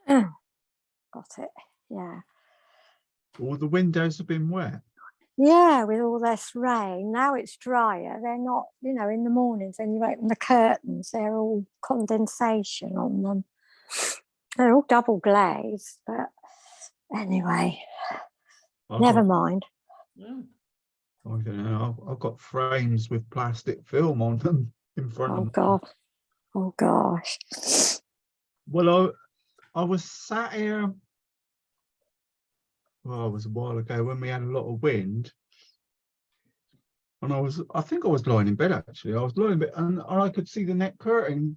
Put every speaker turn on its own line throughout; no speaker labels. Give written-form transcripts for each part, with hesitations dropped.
Got it. Yeah.
All the windows have been wet.
Yeah, with all this rain. Now it's drier. They're not, you know, in the mornings when you open the curtains, they're all condensation on them. They're all double glazed, but anyway, never mind.
I don't know. I've got frames with plastic film on them in front of me.
God. Oh gosh.
Well, I was sat here. Well, it was a while ago when we had a lot of wind, and I think I was lying in bed actually. I was lying in bed, and I could see the net curtain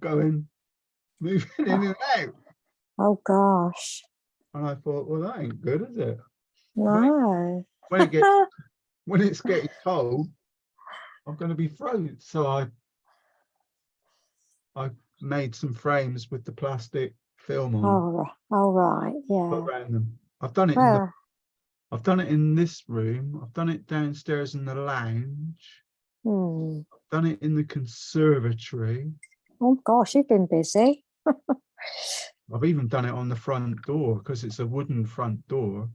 moving in and out.
Oh gosh.
And I thought, well, that ain't good, is it?
No.
When it's getting cold, I'm going to be frozen. So I made some frames with the plastic film on.
Oh right, yeah.
Put around them. I've done it I've done it in this room. I've done it downstairs in the lounge. I've done it in the conservatory.
Oh gosh, you've been busy.
I've even done it on the front door because it's a wooden front door.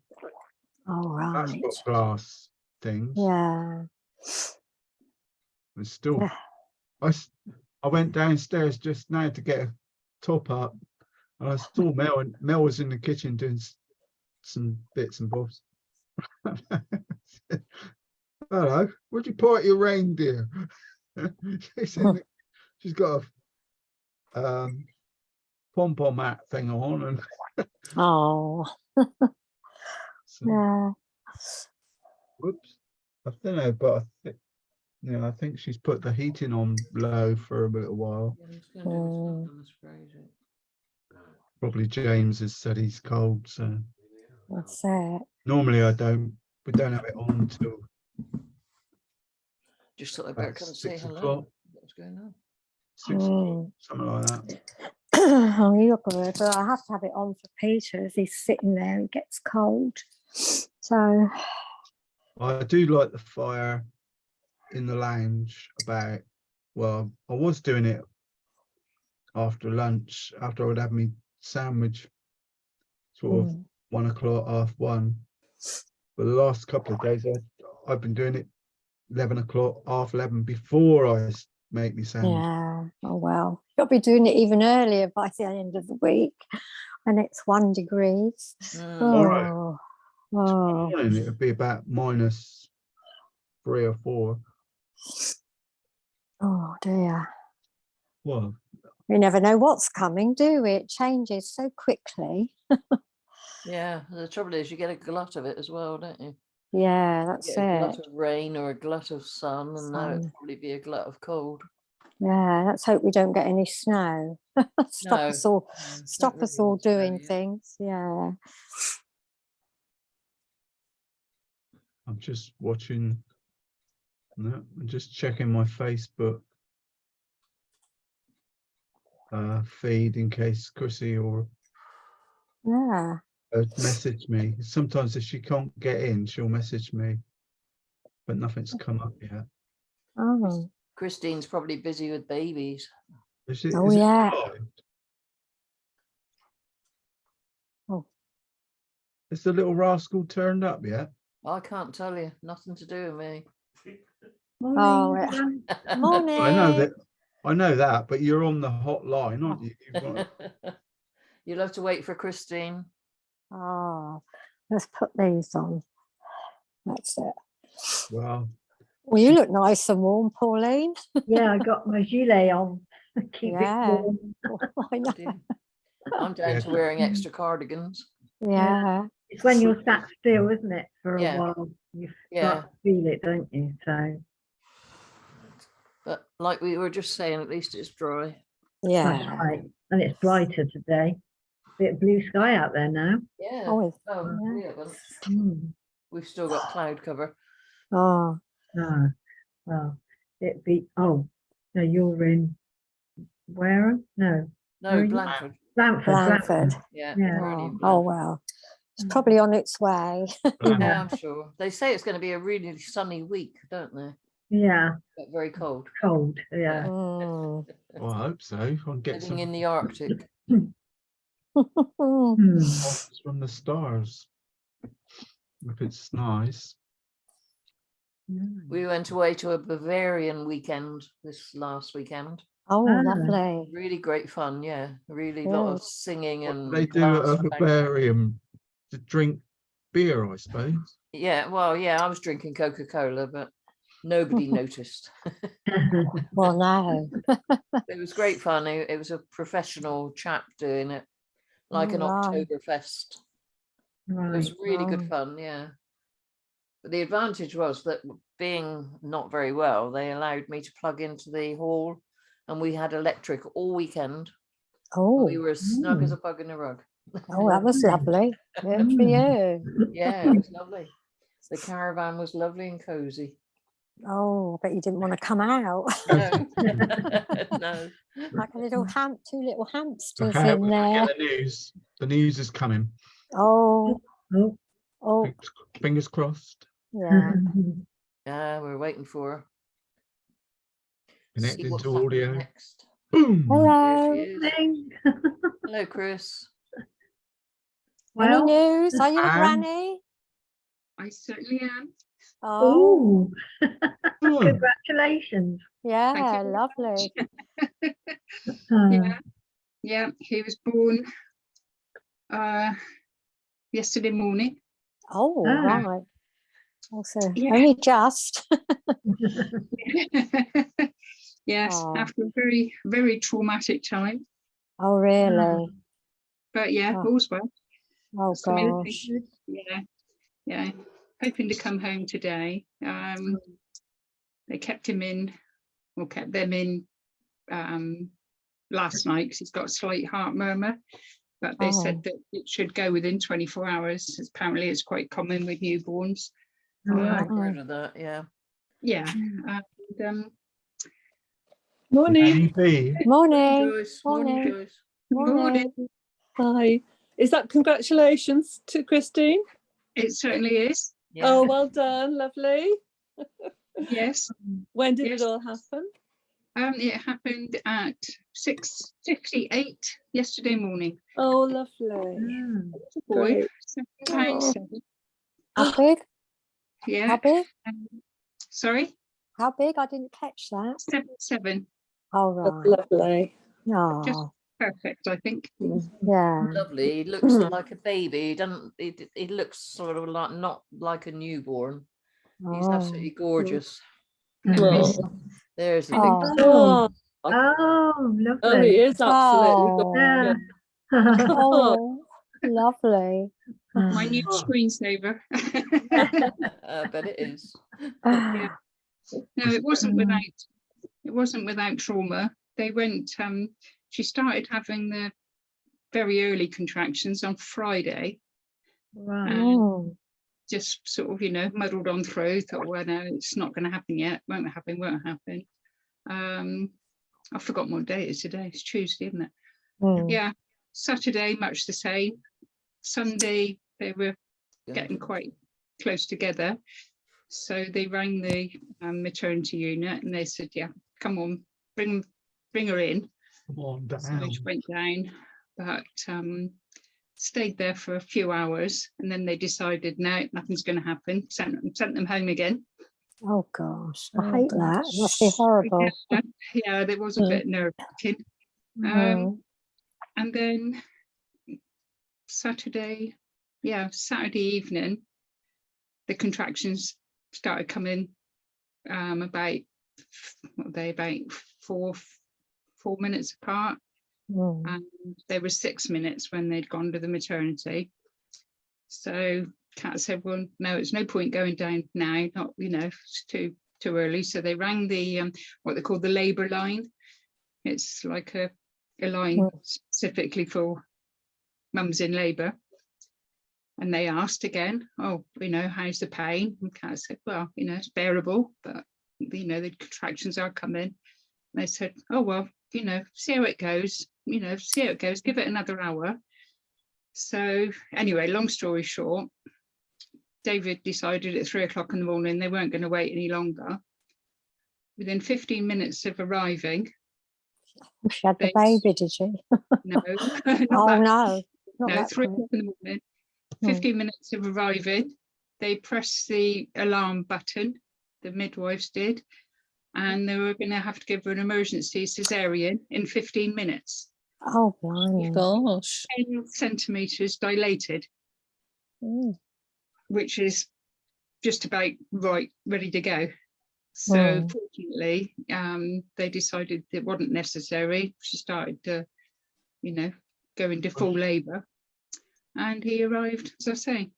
Oh right.
That's got glass things.
Yeah.
It's still. I went downstairs just now to get a top up, and I saw Mel, and Mel was in the kitchen doing some bits and bobs. Hello, where'd you park your reindeer? She's got a pom-pom hat thing on, and
so, yeah.
Whoops, I don't know, but I think she's put the heating on low for a little while. Probably James has said he's cold, so
that's it.
Normally we don't have it on until
just thought I'd better come and say hello. What's going on?
6 o'clock, something like that.
Oh, you're good, but I have to have it on for Peter as he's sitting there. He gets cold, so
I do like the fire in the lounge. I was doing it after lunch, after I would have my sandwich, sort of 1 o'clock, 1:30. But the last couple of days I've been doing it 11 o'clock, 11:30 before I make me sandwich.
Yeah. Oh well, you'll be doing it even earlier by the end of the week, and it's 1 degree.
Tomorrow morning it would be about -3 or 4.
Oh dear.
Well,
we never know what's coming, do we? It changes so quickly.
Yeah, the trouble is you get a glut of it as well, don't you?
Yeah, that's it.
A glut of rain or a glut of sun, and now it'll probably be a glut of cold.
Yeah, let's hope we don't get any snow. Stop us all doing things. Yeah.
I'm just watching. No, I'm just checking my Facebook feed in case Chrissy or message me. Sometimes if she can't get in, she'll message me, but nothing's come up yet.
Oh,
Christine's probably busy with babies.
Is
oh
it
yeah.
Oh, is the little rascal turned up yet?
I can't tell you. Nothing to do with me.
Morning. Morning.
I know that, but you're on the hotline, aren't you?
You'll have to wait for Christine.
Oh, let's put these on. That's it.
Well,
you look nice and warm, Pauline.
Yeah, I got my gilet on. Keep it warm.
I know.
I'm down to wearing extra cardigans.
Yeah.
It's when you're sat still, isn't it? For a while, you start to feel it, don't you? So.
But like we were just saying, at least it's dry.
Yeah.
That's right. And it's brighter today. Bit of blue sky out there now.
Yeah. We haven't. We've still got cloud cover.
Oh.
No. Well, it'd be. Oh no, you're in. Where? No.
No, Blanford.
Blanford.
Yeah.
Oh well. It's probably on its way.
Yeah, I'm sure. They say it's going to be a really sunny week, don't they?
Yeah.
But very cold.
Cold. Yeah.
Well, I hope so. I'll get
Living in the Arctic.
Hmm.
It's from the stars. If it's nice.
We went away to a Bavarian weekend this last weekend.
Oh,
Ah.
lovely.
Really great fun, yeah. Really lot of
Good.
singing
What
and
do they do at
glass
a
fountain.
Bavarian? To drink beer, I suppose.
Yeah, well, yeah, I was drinking Coca-Cola, but nobody noticed.
Well, no.
It was great fun. It was a professional chap doing it, like an
Right.
Oktoberfest. It
Right.
was really good
Right.
fun, yeah. But the advantage was that being not very well, they allowed me to plug into the hall, and we had electric all weekend. And we
Oh,
were as snug as a bug in a rug.
oh, that was lovely. Good for you.
Yeah, it was lovely. The caravan was lovely and cozy.
Oh, but you didn't want to come out.
No, no.
Like a little two little hamsters
Okay,
in
we're gonna
there.
get the news. The news is coming.
Oh,
Oh.
oh,
Fingers crossed.
yeah.
Yeah, we're waiting for her. See
Connected
what's
to
happening
audio.
next.
Boom.
There
Hello.
she is.
Morning.
Hello, Chris.
Any
Well,
news? Are you a
And-
granny?
I certainly am.
Oh,
oh,
Oh,
congratulations.
yeah,
very
lovely.
Yeah, yeah. He was born yesterday morning.
Oh,
Ah.
right. Also,
Yeah.
only just.
Yes,
Oh.
after a very, very traumatic time.
Oh, really?
But yeah,
Oh.
all's well.
Oh,
That's the main thing.
gosh.
Yeah, yeah. Hoping to come home today. They kept him in, or kept them in last night because he's got a slight heart murmur. But they
Oh.
said that it should go within 24 hours. Apparently, it's quite common with newborns.
Yeah, I've
Oh.
heard of that. Yeah.
Yeah.
Mm.
And,
Morning.
maybe.
Morning.
Joyce. Morning,
Morning.
Joyce.
Morning.
Hi. Is that congratulations to Christine?
it certainly is.
Yeah.
Oh, well done. Lovely.
Yes.
When did
Yes.
it all happen?
It happened at 6:58 yesterday morning.
Oh, lovely.
Mm.
It's a boy.
Great.
7 pounds.
How big?
Yeah.
How big?
Sorry.
How big? I didn't catch that.
7'7".
Oh,
That's
right.
lovely.
Oh,
Perfect, I think.
yeah.
Lovely. He looks like a baby. He doesn't. He looks sort of like not like a newborn. He's
Oh.
absolutely gorgeous.
Yes.
Oh,
There's a big.
Oh.
oh,
Oh,
he
lovely.
is absolutely
Oh.
Yeah.
gorgeous.
Oh, lovely.
My new screensaver.
I bet it is.
No, it wasn't without trauma. They went. She started having the very early contractions on Friday.
Right.
Oh.
Just sort of, muddled on through. Thought, well, no, it's not going to happen yet. Won't happen. I forgot what day it is today. It's Tuesday, isn't it?
Mm.
Yeah. Saturday, much the same. Sunday, they were getting quite close together. So they rang the maternity unit and they said, yeah, come on, bring her in.
Come on
So
down.
she went down, but stayed there for a few hours, and then they decided, no, nothing's going to happen. Sent them home again.
Oh, gosh. I
Oh,
hate that. It must be horrible.
Yeah, there was a bit nerve-wracking.
Mm.
And then Saturday evening, the contractions started coming about 4 minutes apart.
Mm.
And there were 6 minutes when they'd gone to the maternity. So Kat said, well, no, it's no point going down now, not, it's too early. So they rang the what they call the labour line. It's like a line specifically for mums in labour. And they asked again, oh, how's the pain? And Kat said, well, it's bearable, but the contractions are coming. And they said, oh, well, see how it goes, give it another hour. So anyway, long story short, David decided at 3 o'clock in the morning they weren't going to wait any longer. Within 15 minutes of arriving,
She had the
they-
baby, did she?
no,
Oh, no. Not
No,
that
3
quick.
o'clock in the morning.
Hmm.
15 minutes of arriving. They pressed the alarm button, the midwives did, and they were going to have to give her an emergency cesarean in 15 minutes.
Oh, blimey.
Gosh.
10 centimetres dilated,
Mm.
which is just about right, ready to go. So
Hmm.
fortunately, they decided it wasn't necessary. She started to, go into full labour. And he arrived, as I say,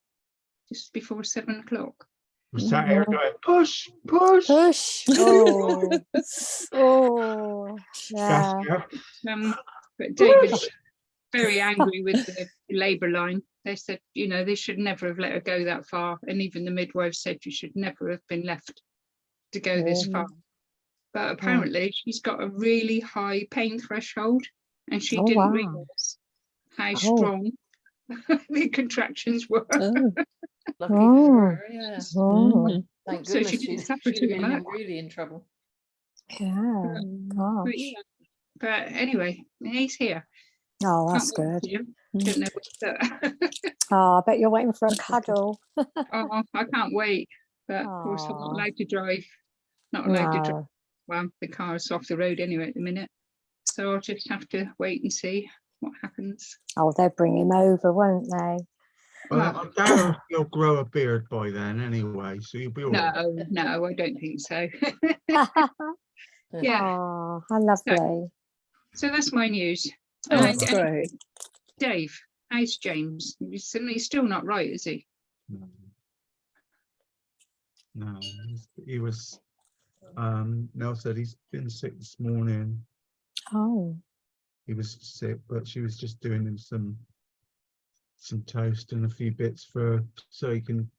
just before 7 o'clock.
We sat here going, push, push.
Push. Oh. Oh. Yeah.
But David's very angry with the labour line. They said, they should never have let her go that far. And even the midwife said you should never have been left to go this far. But apparently she's got a really high pain threshold, and she
Oh,
didn't
wow.
realise how
Oh.
strong the contractions were.
Oh.
Lucky
Oh.
for her, yeah.
Mm.
Thank
So
goodness
she didn't
she'd
suffer
have
too
been
much.
really in trouble.
Yeah. Gosh.
But, yeah. But anyway, he's here.
Oh, that's
Can't wait
good.
for him. Didn't know what
Oh, I bet you're waiting for a cuddle.
Oh, I can't wait. But of course, I'm not
Aw.
allowed to drive. Not allowed to drive.
No.
Well, the car's off the road anyway at the minute. So I'll just have to wait and see what happens.
Oh, they'll bring him over, won't they?
Well, I doubt you'll grow a beard by then anyway, so you'll be all right.
No, I don't think so. Yeah.
Oh, how lovely.
So that's my news.
Oh,
And
that's great.
Dave, how's James? He's still not right, is he?
No, no, he was. Nell said he's been sick this morning.
Oh.
He was sick, but she was just doing him some toast and a few bits for so he can.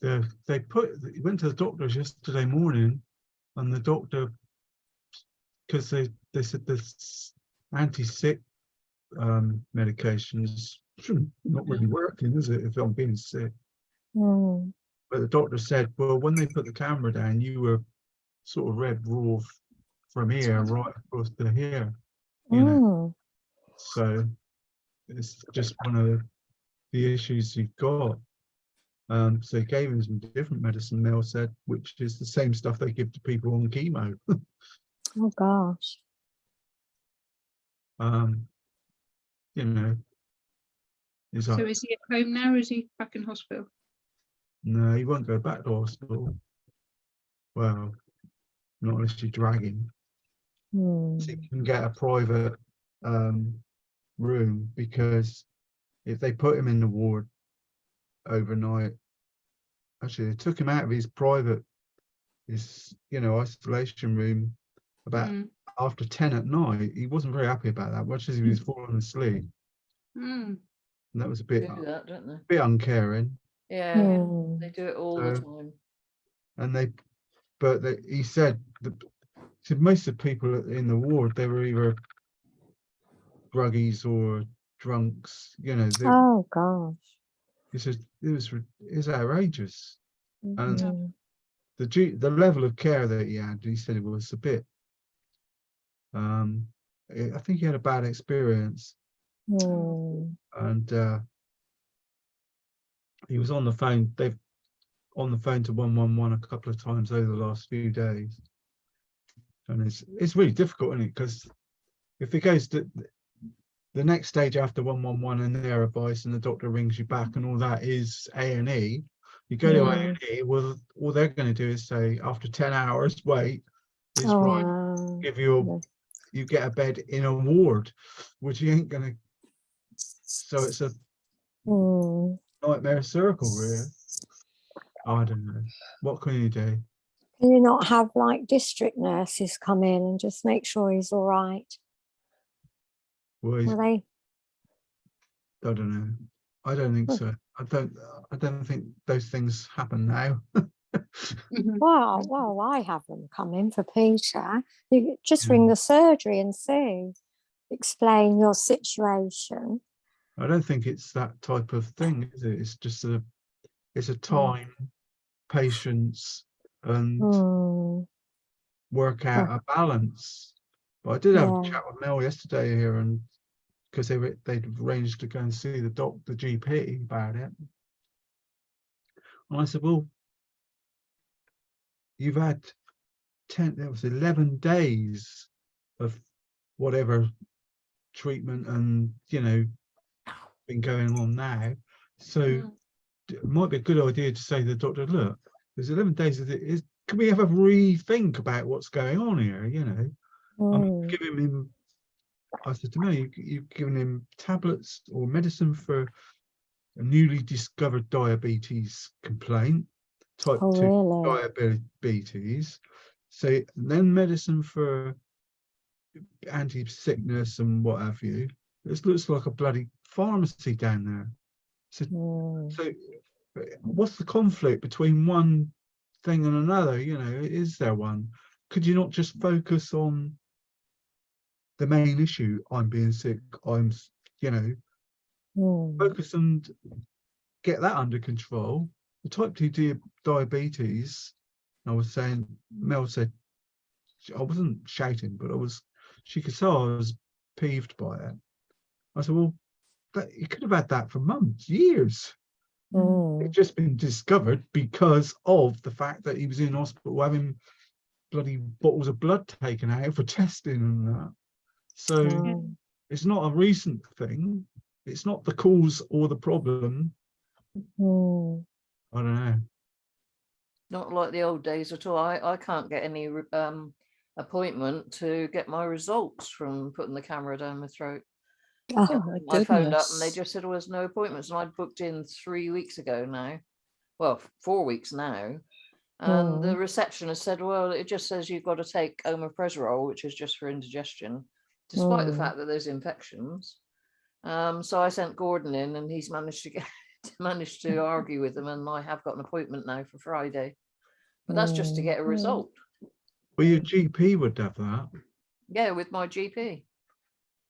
He went to the doctor's yesterday morning, and the doctor, because they said this anti-sick medications not really working, is it, if I'm being sick?
Mm.
But the doctor said, well, when they put the camera down, you were sort of red raw from here right across to here,
Mm.
So it's just one of the issues you've got. So he gave him some different medicine, Mel said, which is the same stuff they give to people on chemo.
Oh, gosh.
He's
So
like,
is he at home now or is he back in hospital?
no, he won't go back to hospital. Well, not unless you drag him.
Mm.
So you can get a private room, because if they put him in the ward overnight, actually they took him out of his isolation room about after 10 at night. He wasn't very happy about that, much as he was falling asleep. And that was a bit
Do that, don't they?
bit uncaring.
Yeah,
Mm.
they do it all the time.
And he said so most of the people in the ward, they were either druggies or drunks,
Oh, gosh.
he said it was outrageous. And
Mm.
the level of care that he had, he said it was a bit I think he had a bad experience.
Mm.
And he was on the phone. They've on the phone to 111 a couple of times over the last few days, and it's really difficult, isn't it? Because if it goes to the next stage after 111 and their advice, and the doctor rings you back, and all that is A&E, you go to A&E. Well, all they're going to do is say after 10 hours wait, is right, give you you get a bed in a ward, which you ain't going to. So it's a nightmare circle, really. I don't know. What can you do?
Can you not have like district nurses come in and just make sure he's all right?
Well, I don't know. I don't think so. I don't think those things happen now.
Well, I have them come in for Peter. You just ring the surgery and see. Explain your situation.
I don't think it's that type of thing, is it? It's just it's a time, patience, and work out a balance. But I did have a chat with Mel yesterday here, and because they'd arranged to go and see the GP about it. And I said, well, you've had 11 days of whatever treatment and, you know, been going on now. So it might be a good idea to say to the doctor, look, there's 11 days of it. Can we have a rethink about what's going on here? You know, I'm giving him, I said to me, you've given him tablets or medicine for a newly discovered diabetes complaint, type 2 diabetes. So then medicine for anti-sickness and what have you. This looks like a bloody pharmacy down there. So what's the conflict between one thing and another? You know, is there one? Could you not just focus on the main issue? I'm being sick. I'm, you know, focus and get that under control. The type 2 diabetes, I was saying, Mel said, I wasn't shouting, but she could tell I was peeved by it. I said, well, you could have had that for months, years. It's just been discovered because of the fact that he was in hospital having bloody bottles of blood taken out for testing and that. So it's not a recent thing. It's not the cause or the problem. I don't know.
Not like the old days at all. I can't get any appointment to get my results from putting the camera down my throat.
Oh my
I phoned up
goodness.
and they just said, oh, there's no appointments. And I'd booked in 3 weeks ago now. Well, 4 weeks now. And the receptionist said, well, it just says you've got to take omeprazole, which is just for indigestion, despite the fact that there's infections. So I sent Gordon in and he's managed to argue with them, and I have got an appointment now for Friday. But that's just to get a result.
Well, your GP would have that.
Yeah, with my GP.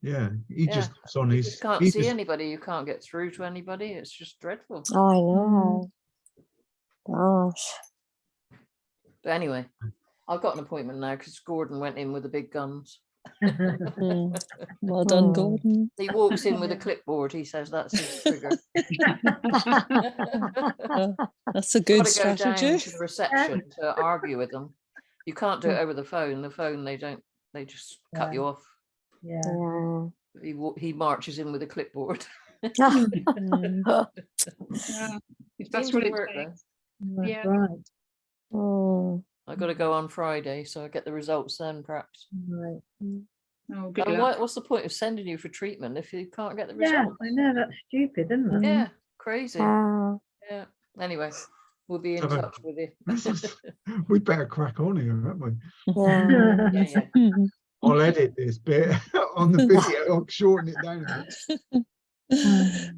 Yeah, he just on
You
his.
just can't see anybody. You can't get through to anybody. It's just dreadful.
I know. Gosh.
But anyway, I've got an appointment now because Gordon went in with the big guns.
Well done, Gordon.
He walks in with a clipboard. He says that's his trigger.
That's a good
Got to go down
strategy.
to the reception to argue with them. You can't do it over the phone. The phone, they just cut you off.
Yeah.
He marches in with a clipboard.
If that's
Seems
what
to
it
work,
takes.
though.
Yeah.
Right.
I got to go on Friday, so I get the results then, perhaps.
Right.
Oh, good
And
luck.
what's the point of sending you for treatment if you can't get the
Yeah,
results?
I know, that's stupid, isn't it?
Yeah, crazy.
Oh,
Yeah. Anyway, we'll be in
Okay.
touch with you.
We better crack on here, haven't we?
yeah.
Yeah.
I'll edit this bit on the video. I'll shorten it down a bit.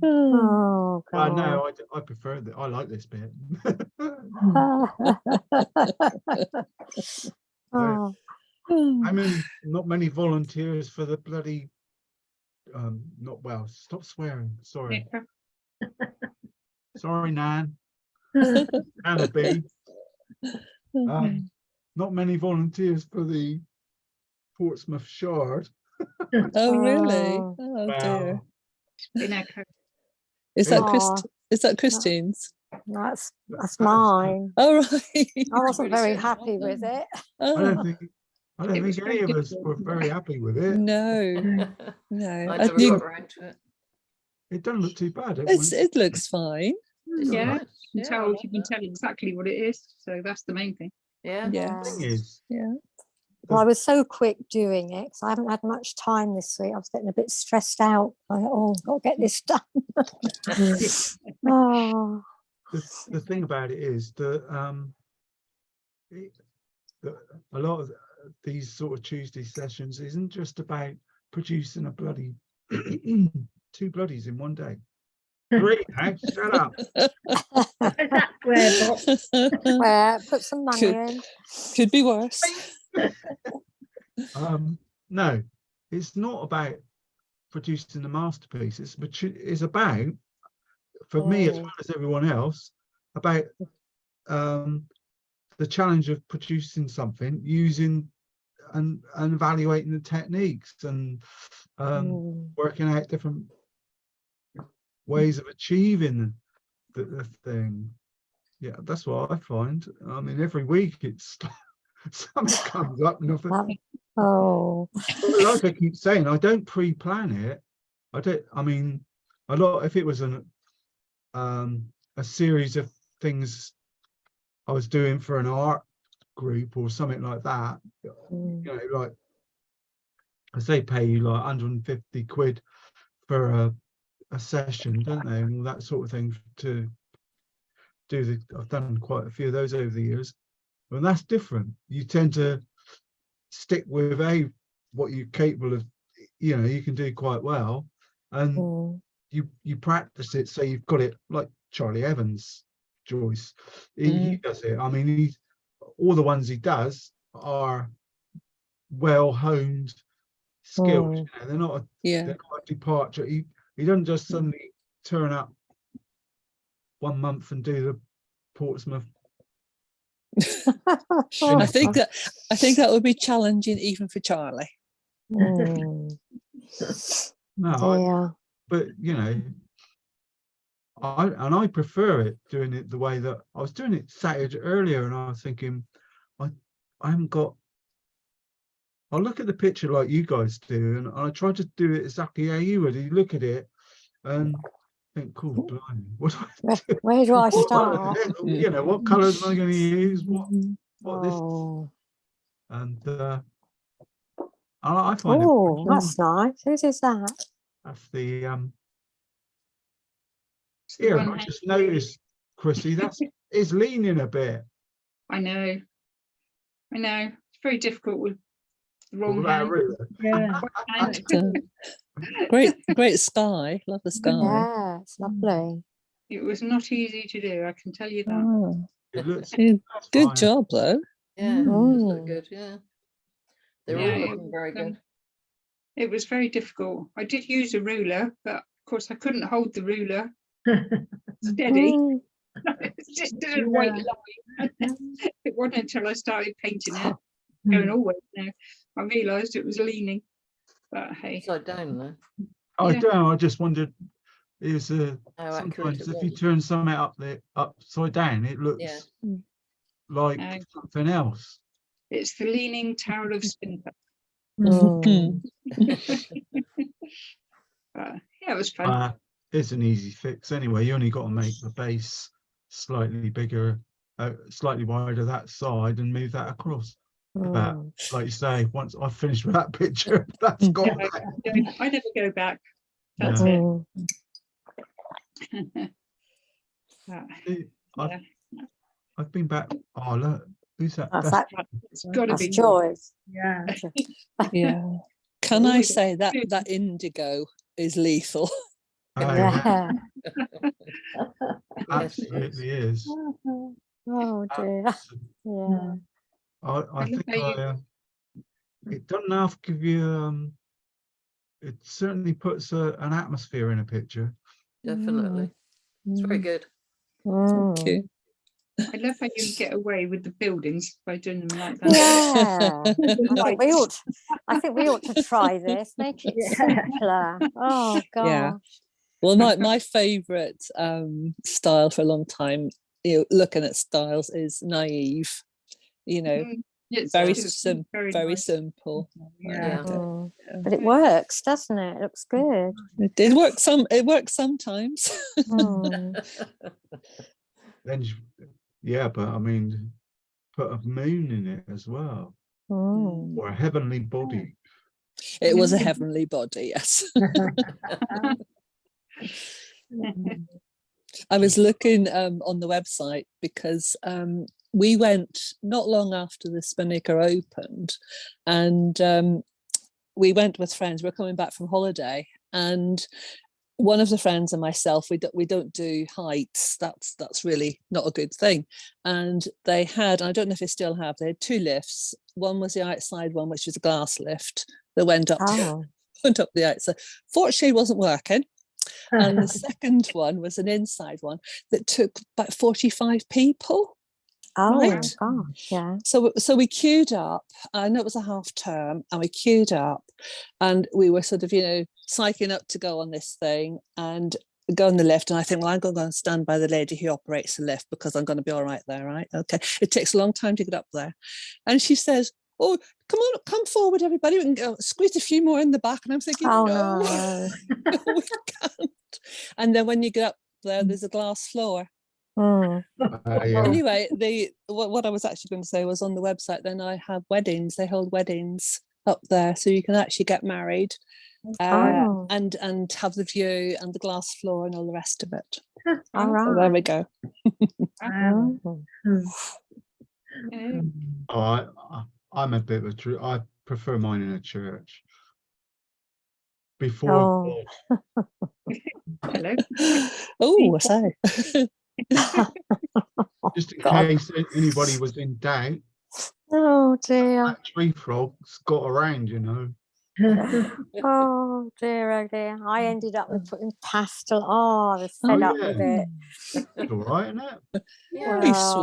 Oh,
I
God.
know. I prefer that. I like this bit.
Oh,
I mean, not many volunteers for the bloody. Not well. Stop swearing. Sorry. Sorry, Nan. Anna B. Not many volunteers for the Portsmouth Shard.
Oh really?
Oh.
Oh dear.
Been echoed.
Is that
Oh.
Is that Christine's?
that's mine.
Oh right.
I wasn't
really
very
good.
happy with it.
I
Oh,
don't think
It was
any of
very
us were
difficult.
very happy with it.
no, no.
I
I
never
think
got around to it.
It doesn't look too bad.
it looks fine.
It's
Yeah,
nice.
you
Yeah,
can
I
tell,
like
you can
that.
tell exactly what it is. So that's the main thing.
Yeah.
Yeah.
The thing is,
Yeah.
Well, I was so quick doing it because I haven't had much time this week. I was getting a bit stressed out. I thought, oh, I've got to get this done. Oh,
the thing about it is that a lot of these sort of Tuesday sessions isn't just about producing a bloody 2 bloodies in one day. 3, hey, shut up.
Where's that square box?
well, put some money in.
Could be worse.
No, it's not about producing the masterpiece. It's about, for me as well as everyone else, about the challenge of producing something using and evaluating the techniques and working out different ways of achieving the thing. Yeah, that's what I find. I mean, every week it's something comes up. Nothing.
Oh,
Like I keep saying, I don't pre-plan it. I don't. I mean, a lot. If it was a series of things I was doing for an art group or something like that, you know, like I say, pay you like 150 quid for a session, don't they, and all that sort of thing to do the. I've done quite a few of those over the years, and that's different. You tend to stick with what you're capable of. You know, you can do quite well, and you practice it, so you've got it. Like Charlie Evans, Joyce, he does it. I mean, all the ones he does are well honed skills. You know, they're not a departure. He doesn't just suddenly turn up one month and do the Portsmouth.
I think that would be challenging even for Charlie.
No, but you know, I prefer it doing it the way that I was doing it Saturday earlier, and I was thinking, I haven't got. I look at the picture like you guys do, and I try to do it exactly how you would. You look at it and think, cool, blimey,
where do I start?
You know, what colours am I going to use? What this? And I find it.
Oh, that's nice. Whose is that?
That's the here. I just noticed, Chrissy, it's leaning a bit.
I know. It's very difficult with the wrong hand.
Yeah.
Great sky. Love the sky.
Yeah, it's lovely.
It was not easy to do, I can tell you that.
Oh,
It looks
good
fine.
job, though.
Yeah, it does look good. Yeah, they're all looking very good.
It was very difficult. I did use a ruler, but of course I couldn't hold the ruler steady. It just didn't white line. It wasn't until I started painting it, going always now, I realised it was leaning. But hey,
Upside down though.
I don't know. I just wondered. Is
How accurate
sometimes
it
if you
was.
turn something upside down, it looks like something else.
it's the leaning tower of Spinfer. Yeah, it was fun.
It's an easy fix anyway. You only got to make the base slightly bigger, slightly wider that side, and move that across. But like you say, once I've finished with that picture, that's gone.
I never go back. That's
No.
it.
I've been back. Oh look, who's that?
It's got to be
Joyce.
Yeah.
Yeah. Can I say that indigo is lethal?
Yeah.
Absolutely is.
Oh dear. Yeah.
I think it doesn't have to give you. It certainly puts an atmosphere in a picture.
Definitely, it's very good.
Thank you.
I love how you get away with the buildings by doing them like that.
Yeah. I think we ought to try this. Make it simpler. Oh gosh.
Yeah. Well, my favourite style for a long time, looking at styles, is naive. Very simple.
Yeah.
But it works, doesn't it? It looks good.
It works sometimes.
Then, but I mean, put a moon in it as well, or a heavenly body.
It was a heavenly body, yes. I was looking on the website because we went not long after the Spinnaker opened, and we went with friends. We're coming back from holiday, and one of the friends and myself, we don't do heights. That's really not a good thing. And they had, I don't know if they still have, they had two lifts. One was the outside one, which was a glass lift that went up the outside. Fortunately, it wasn't working. And the second one was an inside one that took about 45 people.
Oh,
Right.
gosh, yeah.
So we queued up. I know it was a half term, and we queued up, and we were sort of, psyching up to go on this thing and go on the lift. And I think, well, I'm going to go and stand by the lady who operates the lift because I'm going to be all right there, right? Okay. It takes a long time to get up there, and she says, "Oh, come on, come forward, everybody. We can go squeeze a few more in the back." And I'm thinking,
Oh,
no,
no.
no, we can't. And then when you get up there, there's a glass floor.
Mm.
Yeah.
Anyway, what I was actually going to say was on the website, then I have weddings. They hold weddings up there, so you can actually get married
Oh.
and have the view and the glass floor and all the rest of it.
All
So there we
right.
go.
Wow.
Mm.
Yeah.
Oh, I'm a bit of I prefer mine in a church. Before,
Oh.
Hello.
Oh, I say.
just in
God.
case anybody was in doubt,
Oh, dear.
that tree frog's got around,
Oh, dear, oh, dear. I ended up with putting pastel. Oh, I was fed
Oh,
up with
yeah.
it.
It's all right, isn't it?
Yeah.
Very sweet.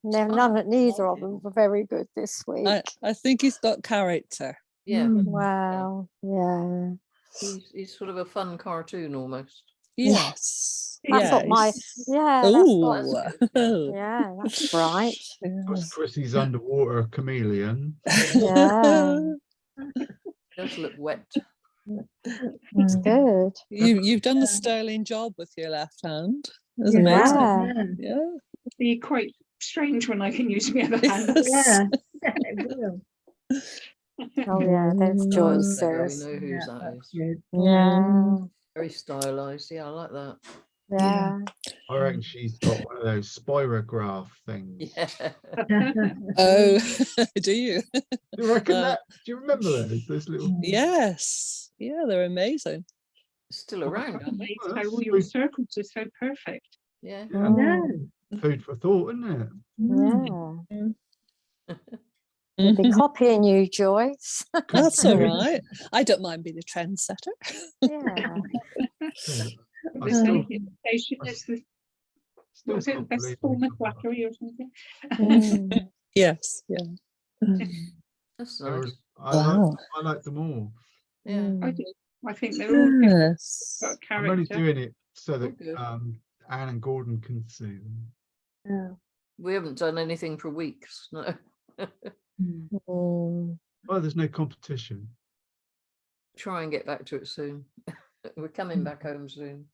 Well, neither of them were very good this week.
I think he's got character.
Yeah.
Well, yeah.
He's sort of a fun cartoon almost.
Yes.
That's what my,
yes.
yeah, that's what,
Well,
Oh.
that's good,
yeah, that's bright.
That's Chrissy's underwater chameleon.
Yeah.
does look wet.
It's good.
You've done a sterling job with your left hand. That's amazing.
Yeah.
Yeah.
It'd be quite strange when I can use my other hand.
Yes.
Yeah, it will.
Oh, yeah, there's
Mm.
Joyce.
There we
says.
know whose that
That's
is.
good.
Yeah.
Very stylized. Yeah, I like that.
Yeah.
I reckon she's got one of those spirograph things.
Yeah.
Oh, do you?
Do you reckon
Uh,
that? Do you remember those little?
Yes. Yeah, they're amazing.
Still around, aren't they?
Well,
How
that's
all your circles are so perfect.
Yeah.
Yeah,
No.
food for thought, isn't it?
Yeah. We'll be copying you, Joyce.
That's all right. I don't mind being a trendsetter.
Yeah.
Yeah. I
They
still,
say imitation is the
still
what's it,
can't
best
believe
form
we
of flattery or something.
Mm.
Yes. Yeah.
That's
There
nice.
was-
Wow.
I like them all.
Yeah.
I do. I think they're all different,
Yes.
got
I'm only
character.
doing it so that
good.
Anne and Gordon can see them.
We haven't done anything for weeks. No.
Mm.
Well, there's no competition.
Try and get back to it soon. We're coming back home soon.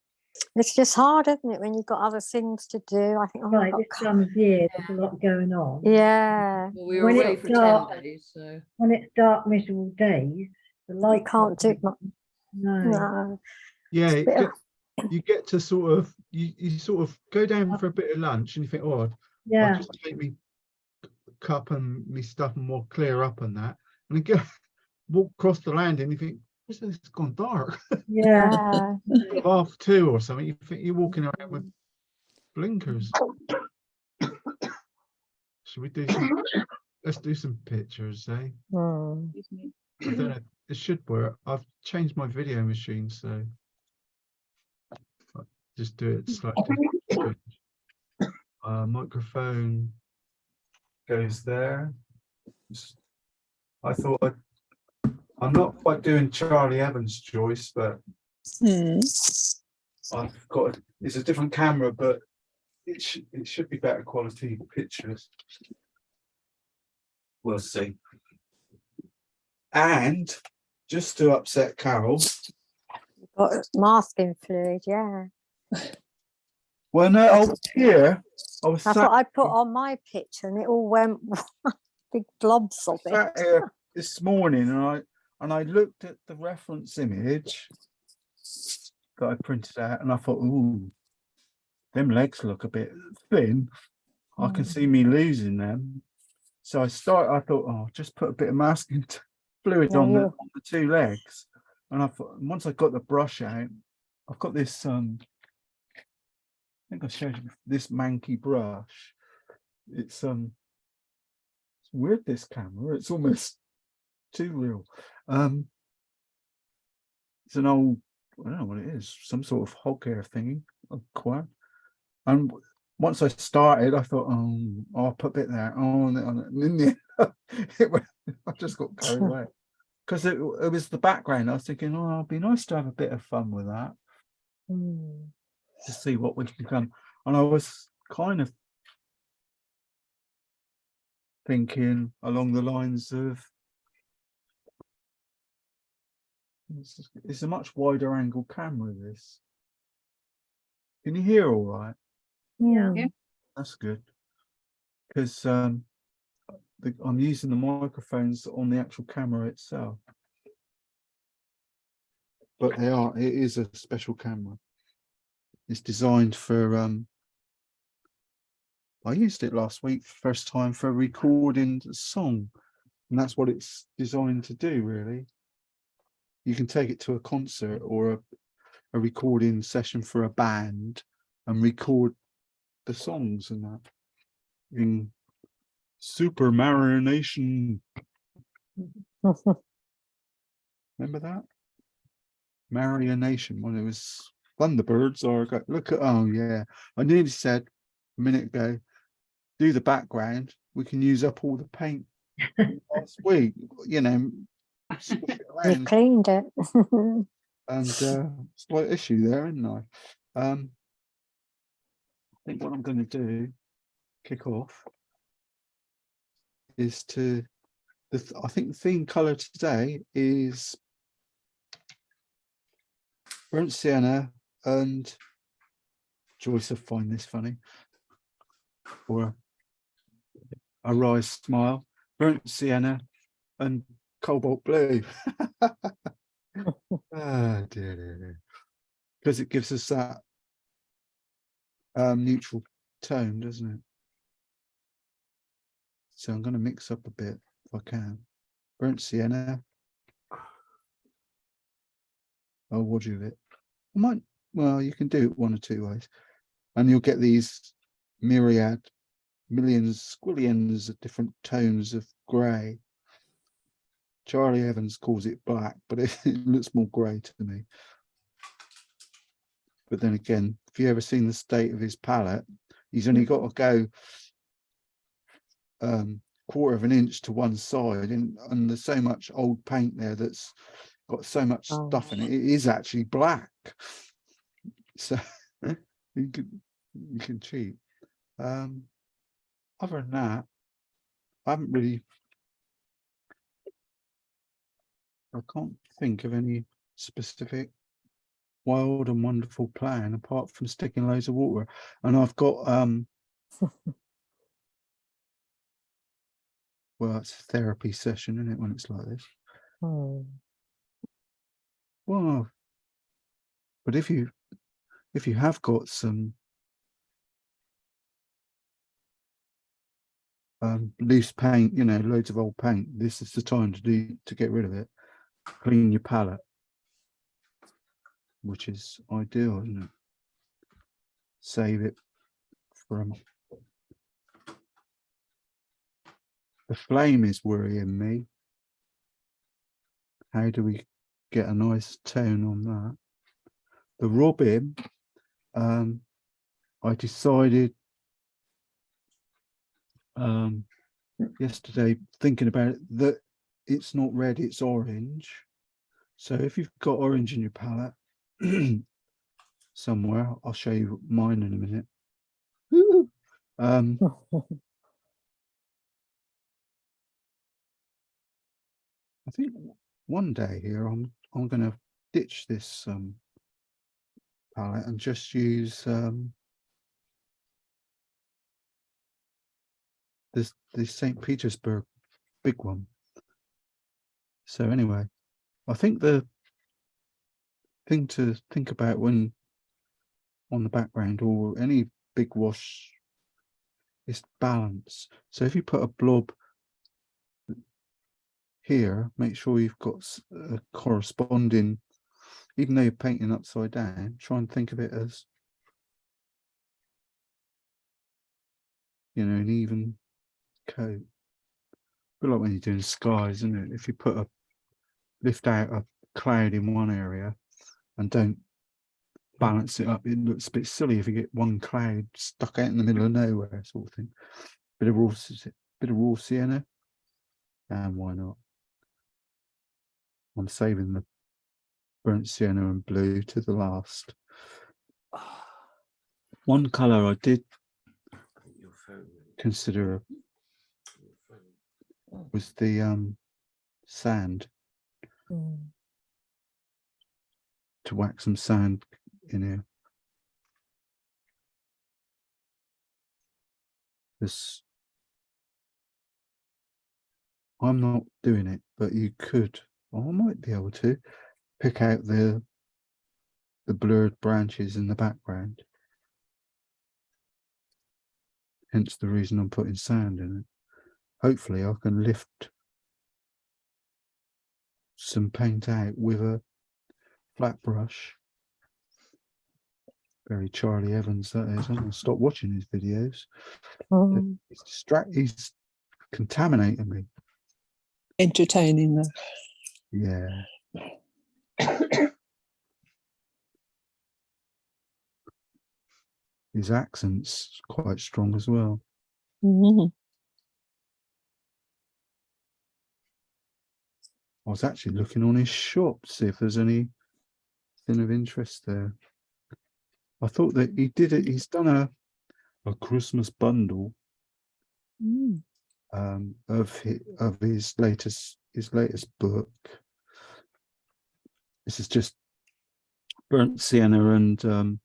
It's just hard, isn't it, when you've got other things to do? I think, oh,
Right,
I've
this time of year, there's a lot going on.
yeah,
Well, we were
When
away
it's
for
dark-
10 days, so
When it's dark, miserable days, the
you
light
can't do much.
No.
No.
Yeah,
It's a bit of-
you get to sort of you sort of go down for a bit of lunch and you think, oh, I'll
Yeah.
just take me cup and me stuff and more clear up on that, and then go walk across the landing and you think, it's gone dark.
Yeah.
Yeah.
2:30 or something. You think you're walking around with blinkers. Should we do some? Let's do some pictures, eh?
Mm.
I don't know. It should work. I've changed my video machine, so I'll just do it slightly. Microphone goes there. I thought I'm not quite doing Charlie Evans, Joyce, but I've got it's a different camera, but it should be better quality pictures. We'll see. And just to upset Carol.
Got masking fluid, yeah.
Well, no, I was here. I was
That's
sat,
what I put on my picture, and it all went big blobs of it.
sat here this morning, and I looked at the reference image that I printed out, and I thought, ooh, them legs look a bit thin. I can see me losing them. So I thought, oh, just put a bit of masking fluid
Yeah,
on the two legs. And I thought, once I got the brush out, I've got this, I think I showed you this manky brush. It's weird, this camera. It's almost too real. It's an old, I don't know what it is, some sort of hog hair thingy, a quad. And once I started, I thought, oh, I'll put a bit there. Oh, and in the end, I just got carried away because it was the background. I was thinking, oh, it'd be nice to have a bit of fun with that to see what would become. And I was kind of thinking along the lines of, it's a much wider angle camera, this. Can you hear all right?
Yeah.
Yeah.
That's good. Because I'm using the microphones on the actual camera itself. But it is a special camera. It's designed for, I used it last week, first time, for recording a song. And that's what it's designed to do, really. You can take it to a concert or a recording session for a band and record the songs and that in super marination. Remember that? Marionation, when it was Thunderbirds, or look at, oh yeah, I nearly said a minute ago, do the background, we can use up all the paint last week, you know, switch it
You
around.
cleaned it.
And slight issue there, isn't I? I think what I'm going to do, kick off, is to, I think the theme colour today is burnt sienna and Joyce will find this funny, or a wry smile, burnt sienna and cobalt blue. Ah, dear. Because it gives us that neutral tone, doesn't it? So I'm going to mix up a bit if I can. Burnt sienna. I'll water it. I might, well, you can do it one or two ways. And you'll get these millions, squillions of different tones of grey. Charlie Evans calls it black, but it looks more grey to me. But then again, if you ever seen the state of his palette, he's only got to go quarter of an inch to one side, and there's so much old paint there that's got so much stuff in it. It is actually black. So you can cheat. Other than that, I haven't really, I can't think of any specific wild and wonderful plan apart from sticking loads of water. And I've got well, it's a therapy session, isn't it, when it's like this? Well, but if you have got some loose paint, you know, loads of old paint, this is the time to get rid of it. Clean your palette, which is ideal, isn't it? Save it from the flame is worrying me. How do we get a nice tone on that? The robin, I decided yesterday, thinking about it, that it's not red, it's orange. So if you've got orange in your palette somewhere, I'll show you mine in a minute. I think one day here I'm going to ditch this palette and just use this St. Petersburg big one. So anyway, I think the thing to think about when on the background or any big wash is balance. So if you put a blob here, make sure you've got a corresponding, even though you're painting upside down, try and think of it as, you know, an even coat. A bit like when you're doing skies, isn't it? If you lift out a cloud in one area and don't balance it up. It looks a bit silly if you get one cloud stuck out in the middle of nowhere, sort of thing. Bit of raw sienna, and why not? I'm saving the burnt sienna and blue to the last. One colour I did consider was the sand. To whack some sand in here. This, I'm not doing it, but you could, or I might be able to pick out the blurred branches in the background. Hence the reason I'm putting sand in it. Hopefully I can lift some paint out with a flat brush. Very Charlie Evans that is. I'm gonna stop watching his videos. He's contaminating me.
Entertaining though.
Yeah. His accent's quite strong as well.
Mhm.
I was actually looking on his shop to see if there's anything of interest there. I thought that he did it. He's done a Christmas bundle of his latest book. This is just burnt sienna and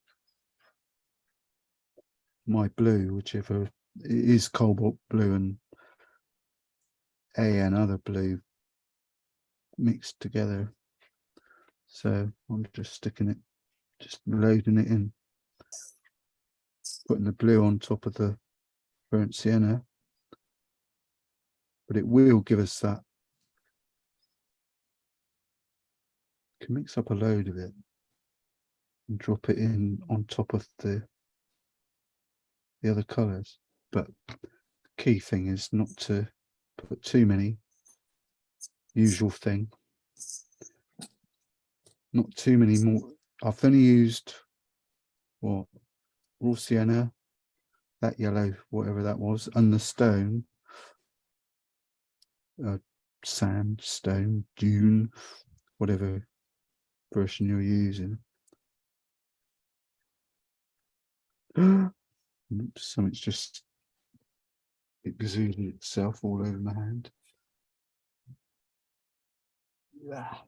my blue, whichever it is, cobalt blue and another blue mixed together. So I'm just sticking it, just loading it in, putting the blue on top of the burnt sienna, but it will give us that. Can mix up a load of it and drop it in on top of the other colors, but the key thing is not to put too many. Usual thing, not too many more. I've only used raw sienna, that yellow, whatever that was, and the stone, sand, stone, dune, whatever version you're using. Oops, something's just exuded itself all over my hand. Got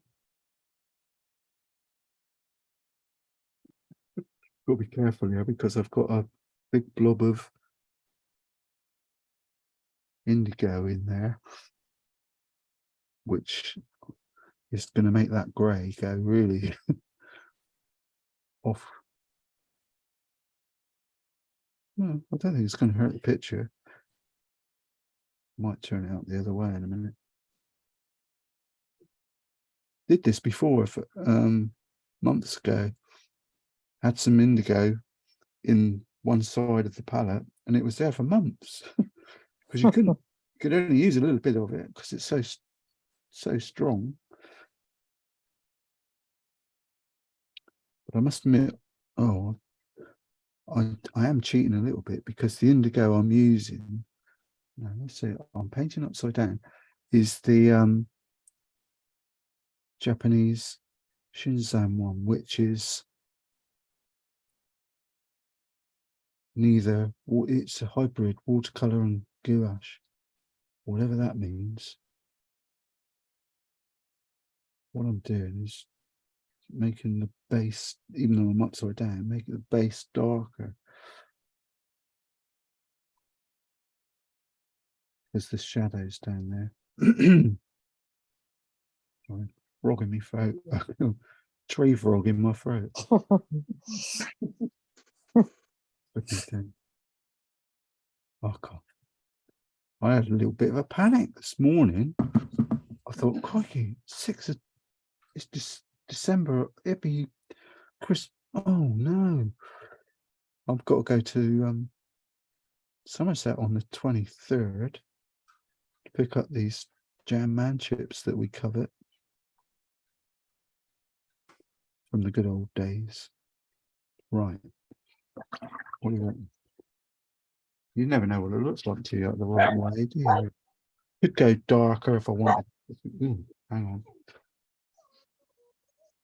to be careful here because I've got a big blob of indigo in there, which is going to make that grey go really off. No, I don't think it's going to hurt the picture. Might turn it out the other way in a minute. Did this before for, months ago. Had some indigo in one side of the palette, and it was there for months because you could only use a little bit of it because it's so strong. But I must admit, I am cheating a little bit because the indigo I'm using, no, let's see, I'm painting upside down, is the Japanese Shinzan one, which is neither, it's a hybrid watercolor and gouache, whatever that means. What I'm doing is making the base, even though I'm upside down, making the base darker. There's the shadows down there. Sorry, frog in my throat. Tree frog in my throat. Oh God. I had a little bit of a panic this morning. I thought, crikey, it's December, it'd be Christmas. Oh no. I've got to go to Somerset on the 23rd to pick up these jam man chips that we covet from the good old days. Right. What do you reckon? You never know what it looks like to you the right way, do you? Could go darker if I wanted. Ooh, hang on.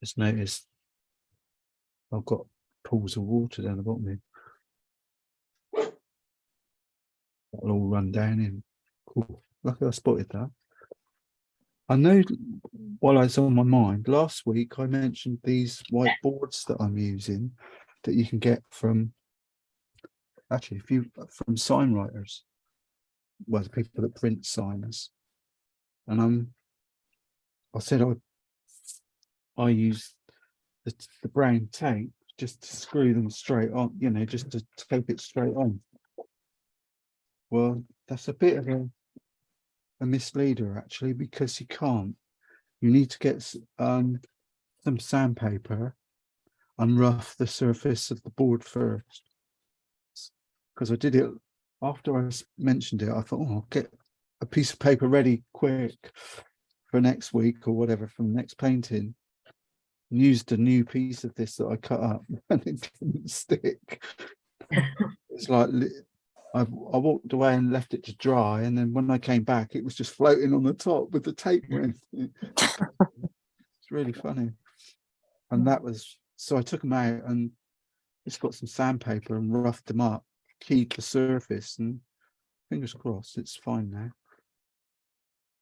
Just noticed I've got pools of water down the bottom here. That'll all run down in. Cool. Lucky I spotted that. I know while I was on my mind, last week I mentioned these whiteboards that I'm using that you can get from actually from sign writers. Well, the people that print signs. And I said I use the brown tape just to screw them straight on, you know, just to tape it straight on. Well, that's a bit of a misleader actually, because you can't. You need to get some sandpaper and rough the surface of the board first. Because I did it after I mentioned it, I thought, oh, I'll get a piece of paper ready quick for next week or whatever from the next painting. Used a new piece of this that I cut up and it didn't stick. It's like I walked away and left it to dry, and then when I came back it was just floating on the top with the tape around it. It's really funny. And that was, so I took them out and just got some sandpaper and roughed them up, keyed the surface, and fingers crossed it's fine now.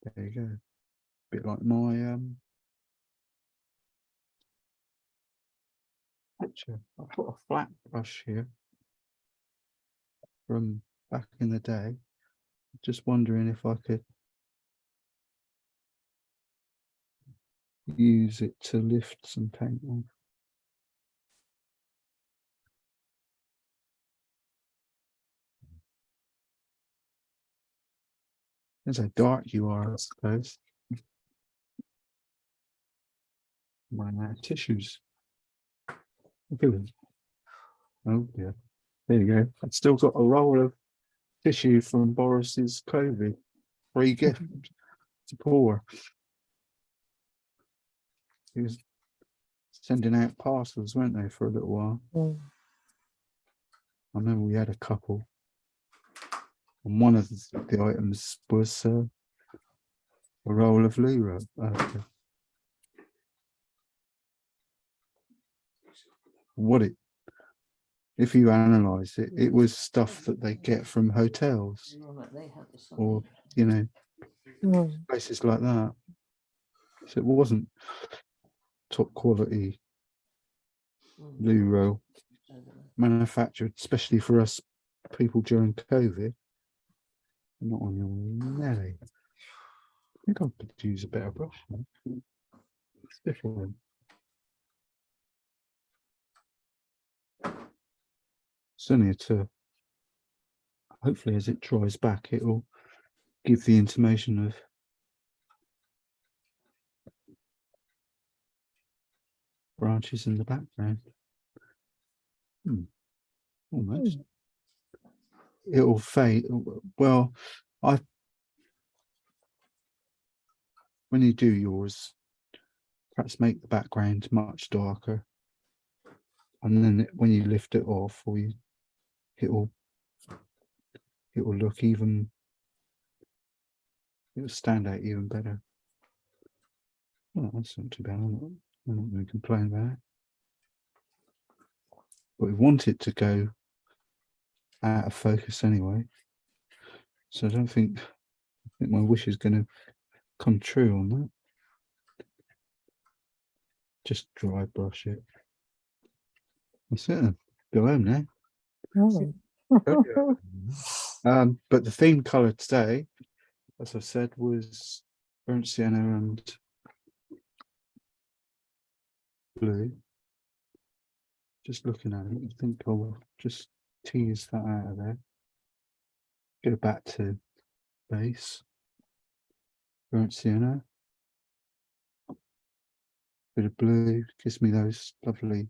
There you go. A bit like my picture. I've got a flat brush here from back in the day. Just wondering if I could use it to lift some paint on. Depends how dark you are, I suppose. My tissues. Okay. Oh yeah, there you go. I've still got a roll of tissue from Boris's COVID free gift to pour. He was sending out parcels, weren't they, for a little while? I remember we had a couple, and one of the items was a roll of loo. If you analyse it, it was stuff that they get from hotels or, you know, places like that. So it wasn't top quality loo roll manufactured, especially for us people during COVID. Not on your nelly. I think I could use a better brush. It's different. Certainly hopefully as it dries back, it will give the intimation of branches in the background. Almost. It'll fade. Well, when you do yours, perhaps make the background much darker, and then when you lift it off, or it will look even. It will stand out even better. Well, that's not too bad. I'm not going to complain about it. But we want it to go out of focus anyway, so I think my wish is going to come true on that. Just dry brush it. That's it. Go home now. But the theme colour today, as I said, was burnt sienna and blue. Just looking at it, I think I'll just tease that out of there. Go back to base. Burnt sienna. Bit of blue gives me those lovely,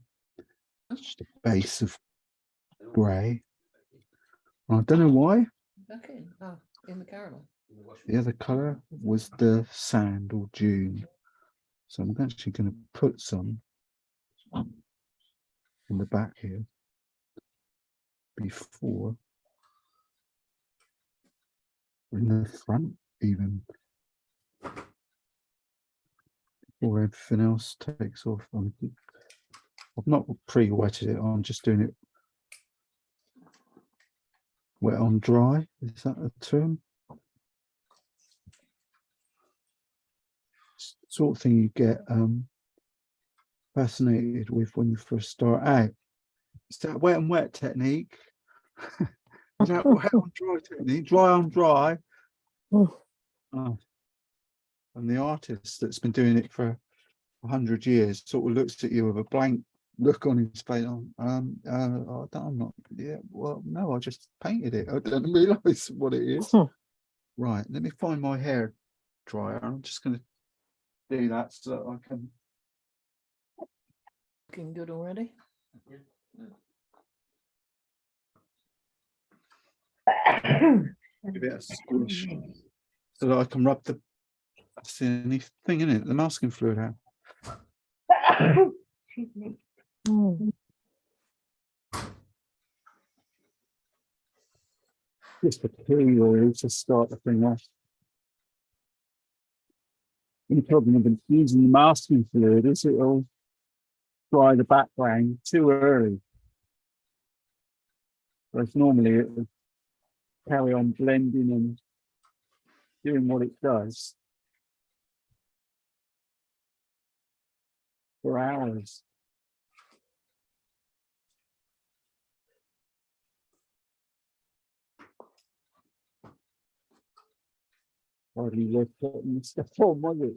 just a base of grey. I don't know why.
Okay. Oh, in the caramel.
The other colour was the sand or dune. So I'm actually going to put some in the back here before, or in the front even, before everything else takes off. I've not pre-wetted it, I'm just doing it wet on dry, is that a term? Sort of thing you get fascinated with when you first start out. It's that wet and wet technique. Is that wet on dry technique? Dry on dry. Oh. And the artist that's been doing it for 100 years sort of looks at you with a blank look on his face. I'm not. Yeah, well, no, I just painted it. I didn't realise what it is. Right, let me find my hair dryer. I'm just going to do that so that I can.
Looking good already.
Give it a squish so that I can rub the. That's the only thing in it. The masking fluid out.
Excuse me.
Just a peel oil to start the thing off. The problem with using the masking fluid is it'll dry the background too early. Whereas normally it would carry on blending and doing what it does for hours. Hardly worth putting stuff on, was it?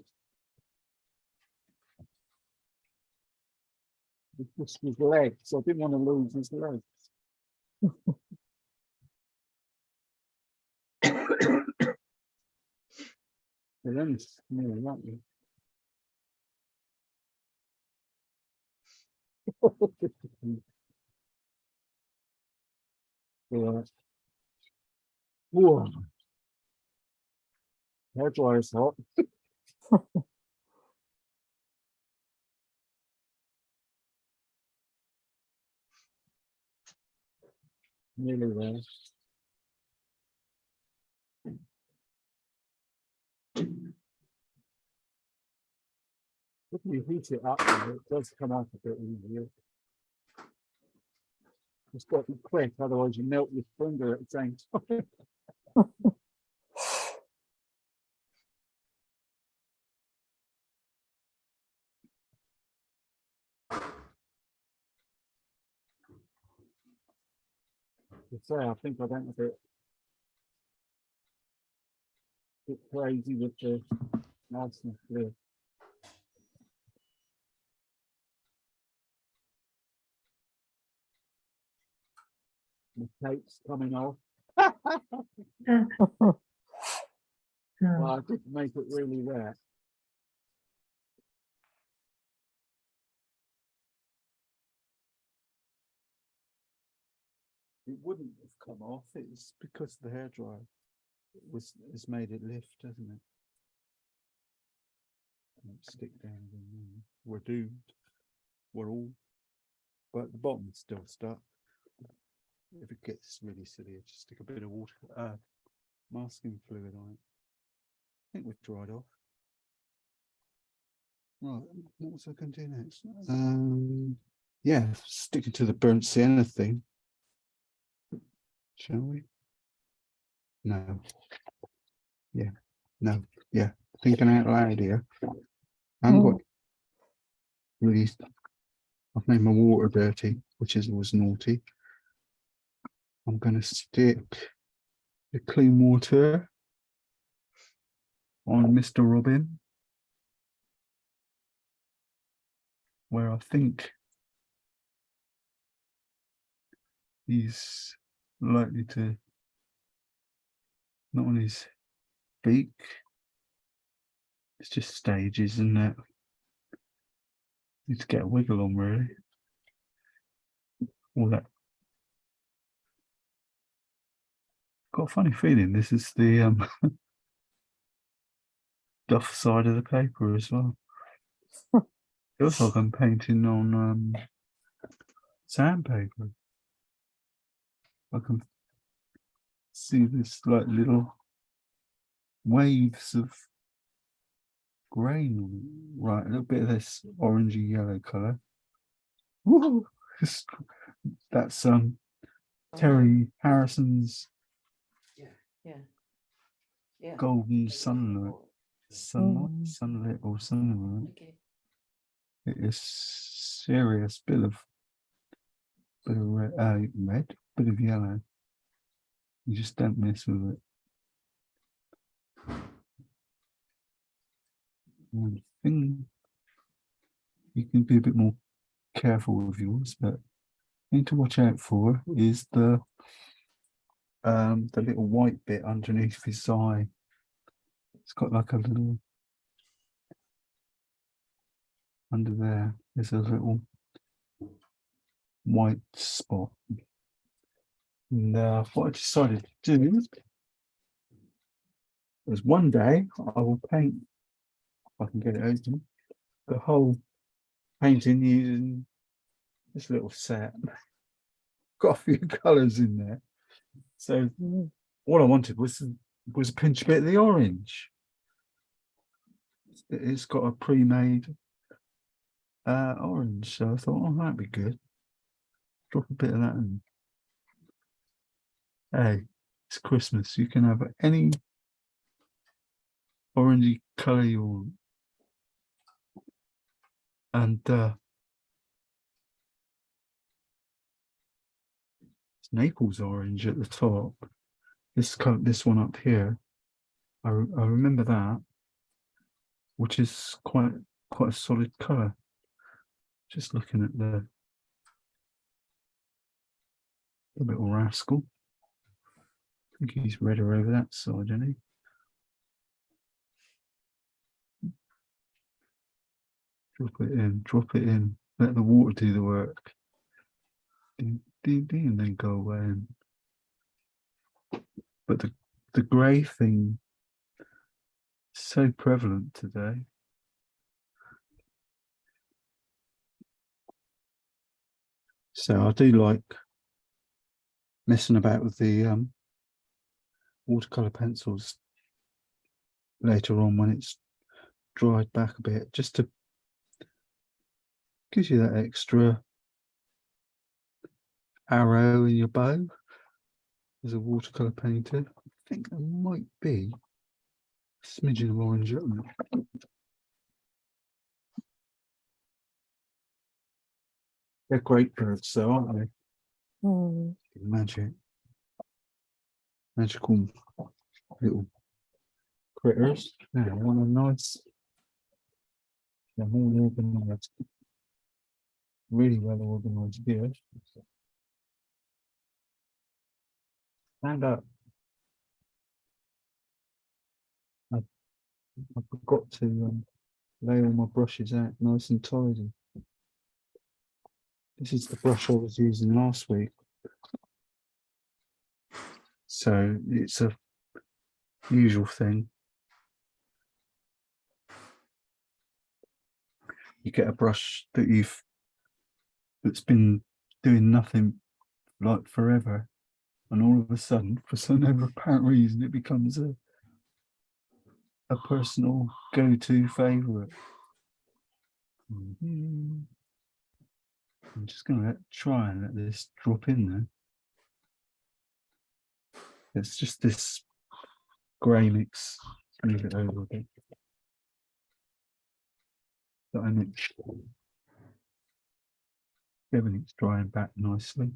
It's just his legs. I didn't want to lose his legs. They're only small, aren't they? Right. Whoa. Hair dryer's hot. Nearly there. If you heat it up, it does come out a bit easier. It's got to be quick, otherwise you melt your finger at the same time. I think I went a bit crazy with the niceness there. The tape's coming off. Well, I did make it really wet. It wouldn't have come off. It's because the hairdryer has made it lift, hasn't it? Stick down again. We're doomed. We're all. But the bottom's still stuck. If it gets really silly, I just stick a bit of water, masking fluid on it. I think we've dried off. Right, what was I going to do next? Yeah, sticking to the burnt sienna thing. Shall we? No. Yeah. No. Yeah. Thinking out loud here. I haven't got really. I've made my water dirty, which was naughty. I'm going to stick the clean water on Mr. Robin, where I think he's likely to, not on his beak, it's just stages, and that need to get a wiggle on, really. All that. Got a funny feeling this is the duff side of the paper as well. Feels like I'm painting on sandpaper. I can see this like little waves of grain on it. Right, a little bit of this orangey yellow colour. Woo! That's Terry Harrison's
Yeah.
golden sunlight. Sunlit or sunlight.
Okay.
It is serious bit of red, bit of yellow. You just don't mess with it. One thing you can be a bit more careful with yours, but thing to watch out for is the little white bit underneath his eye. It's got like a little under there. There's a little white spot. And what I decided to do was one day I will paint, if I can get it open, the whole painting using this little set. Got a few colours in there. So all I wanted was a pinch bit of the orange. It's got a pre-made orange, so I thought, oh, that'd be good. Drop a bit of that in. Hey, it's Christmas. You can have any orangey colour you want. And it's Naples orange at the top. This one up here, I remember that, which is quite a solid colour. Just looking at the little rascal. I think he's redder over that side, isn't he? Drop it in, let the water do the work. Ding, ding, ding, and then go away. But the grey thing is so prevalent today. So I do like messing about with the watercolour pencils later on when it's dried back a bit, just to gives you that extra arrow in your bow as a watercolour painter. I think there might be a smidgen of orange on it. They're great birds though, aren't they? Magical little critters. Yeah, one of nice. They're more organised. Really well organised here. Stand up. I forgot to lay all my brushes out nice and tidy. This is the brush I was using last week. So it's a usual thing. You get a brush that's been doing nothing like forever, and all of a sudden, for some apparent reason, it becomes a personal go-to favourite. I'm just going to try and let this drop in there. It's just this grey mix. Move it over a bit. That I mix. Everything's drying back nicely.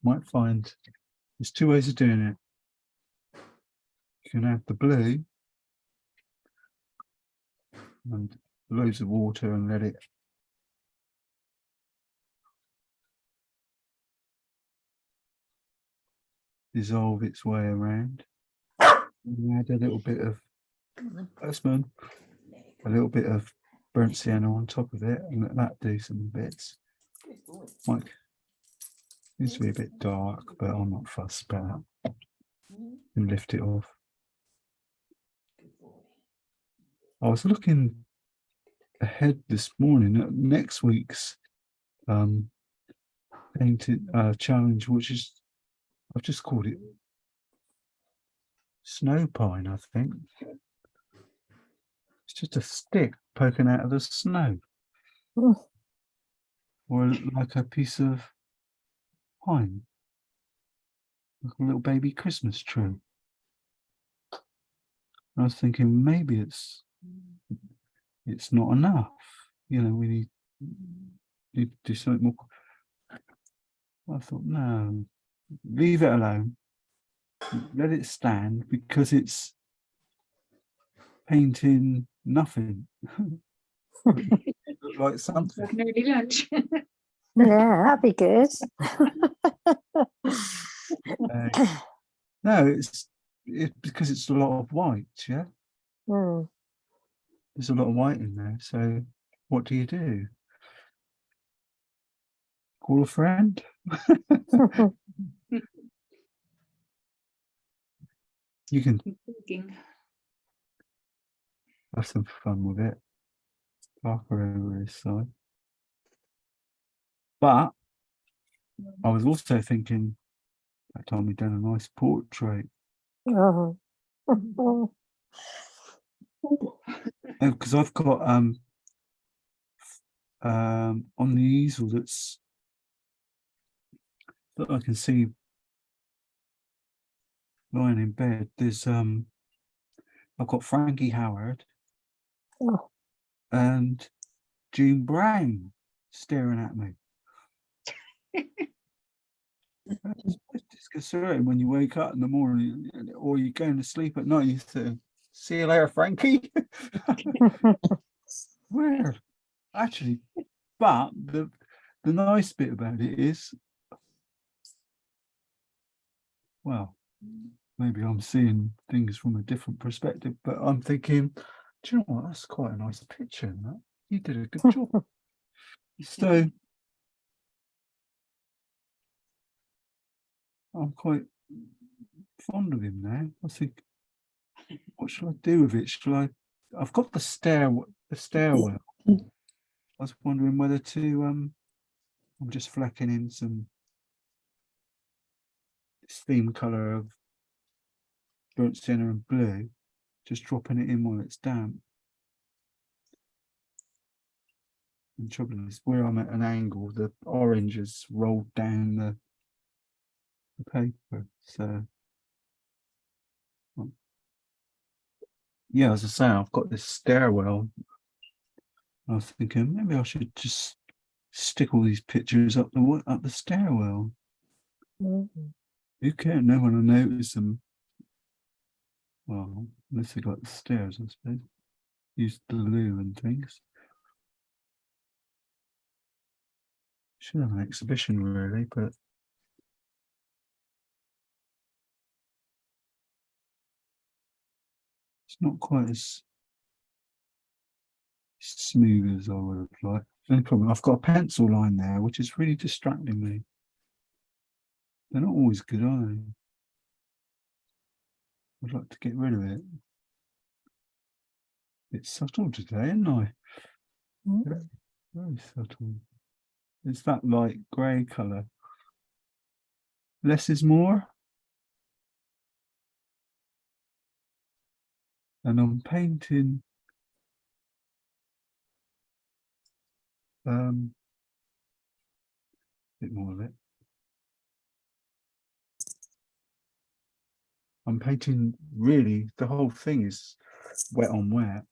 Might find there's two ways of doing it. You can have the blue and loads of water and let it dissolve its way around. And add a little bit of postman, a little bit of burnt sienna on top of it, and let that do some bits. Like, needs to be a bit dark, but I'm not fussed about that. And lift it off. I was looking ahead this morning at next week's painted challenge, which is, I've just called it snow pine, I think. It's just a stick poking out of the snow.
Mm.
Or like a piece of pine. Like a little baby Christmas tree. I was thinking maybe it's not enough. You know, we need to do something more. I thought, no, leave it alone. Let it stand, because it's painting nothing. Look like something.
Like an early lunch.
Yeah, that'd be good.
No, it's because it's a lot of white, yeah?
Mm.
There's a lot of white in there, so what do? Call a friend? You can
Thinking.
have some fun with it. Darker over his side. But I was also thinking that time we done a nice portrait.
Oh.
Because I've got on the easel that I can see lying in bed, there's I've got Frankie Howard
Oh.
and June Brown staring at me. It's disconcerting when you wake up in the morning or you're going to sleep at night. You say, "See you later, Frankie." Weird, actually. But the nice bit about it is, well, maybe I'm seeing things from a different perspective, but I'm thinking, do you know what? That's quite a nice picture. That you did a good job. So I'm quite fond of him now. I think, what shall I do with it? Shall I? I've got the stairwell. I was wondering whether to I'm just flecking in some theme colour of burnt sienna and blue, just dropping it in while it's damp. And the trouble is, where I'm at an angle, the orange has rolled down the paper. So yeah, as I say, I've got this stairwell. I was thinking maybe I should just stick all these pictures up the stairwell.
Mm.
Who cares? No one will notice them. Well, unless they got the stairs, I suppose. Use glue and things. Should have an exhibition really, but it's not quite as smooth as I would have liked. No problem. I've got a pencil line there, which is really distracting me. They're not always good, are they? I'd like to get rid of it. It's subtle today, isn't I?
Mm.
Very, very subtle. It's that light grey colour. Less is more. And I'm painting a bit more of it. I'm painting, really, the whole thing is wet on wet.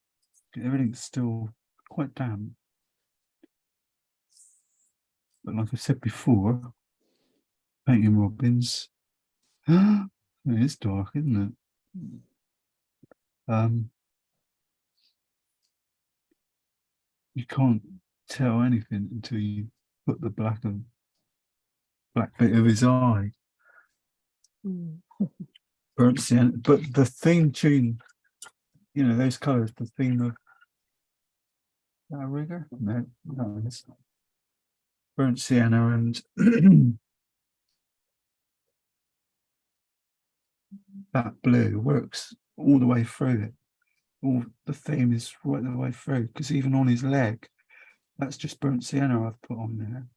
Everything's still quite damp. But like I said before, painting robins, it is dark, isn't it? You can't tell anything until you put the black bit of his eye.
Mm.
Burnt sienna, but the theme tune, you know, those colours, the theme of that rigor? No, it's not. Burnt sienna and that blue works all the way through it. all the theme is right the way through, because even on his leg, that's just burnt sienna I've put on there.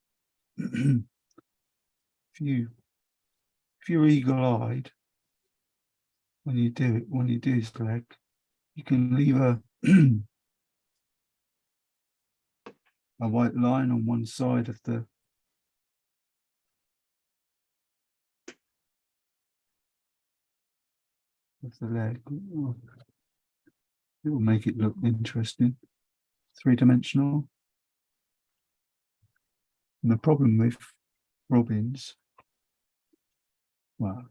if you're eagle-eyed when you do it, when you do his leg, you can leave a a white line on one side of the leg. It will make it look interesting, three-dimensional. And the problem with robins, well,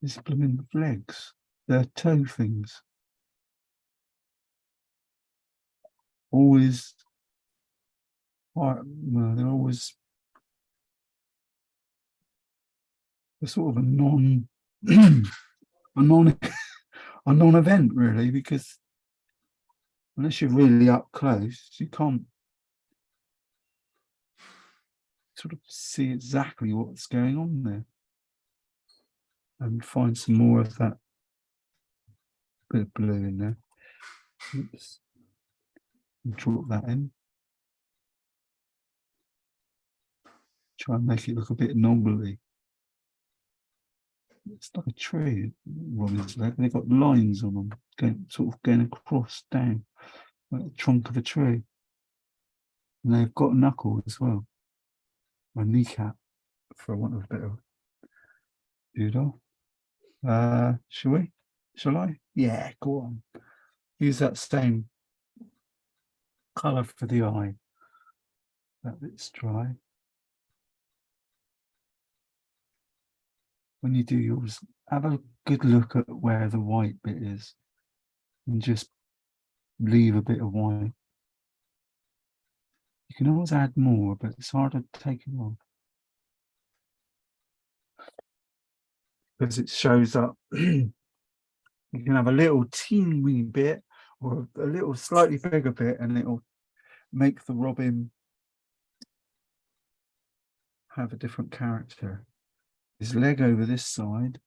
is blooming legs. They're toe things. Always, well, they're always a sort of a a non-event really, because unless you're really up close, you can't sort of see exactly what's going on there. And find some more of that bit of blue in there. Oops. And drop that in. Try and make it look a bit knobbly. It's like a tree, robin's leg. They've got lines on them, going across down, like the trunk of a tree. And they've got a knuckle as well, or a kneecap, for want of a bit of doodle. Shall we? Shall I? Yeah, go on. Use that same colour for the eye. That bit's dry. When you do yours, have a good look at where the white bit is and just leave a bit of white. You can always add more, but it's harder to take it off because it shows up. You can have a little teeny weeny bit or a little slightly bigger bit, and it'll make the robin have a different character. His leg over this side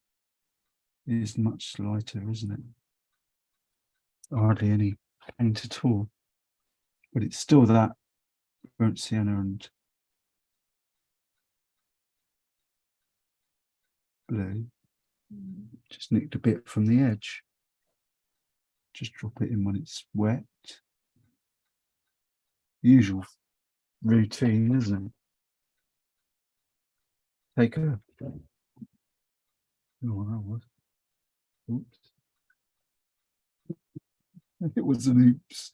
is much lighter, isn't it? Hardly any paint at all, but it's still that burnt sienna and blue. Just nicked a bit from the edge. Just drop it in when it's wet. Usual routine, isn't it? Take a. Oh, that was. Oops. It was an oops.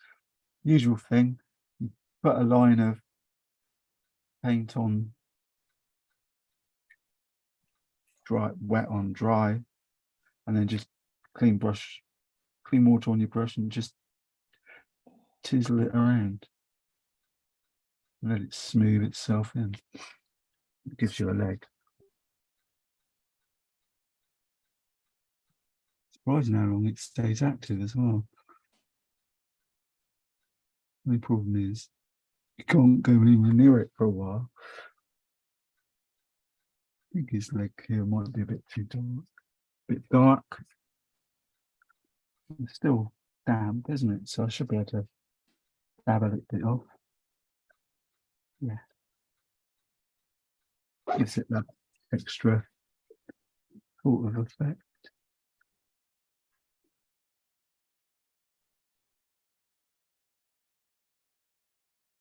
Usual thing. You put a line of paint on dry, wet on dry, and then just clean water on your brush and just chisel it around. Let it smooth itself in. It gives you a leg. Surprising how long it stays active as well. The only problem is you can't go anywhere near it for a while. I think his leg here might be a bit too dark. Bit dark. It's still damp, isn't it? So I should be able to dab a little bit off. Yeah. Gives it that extra sort of effect.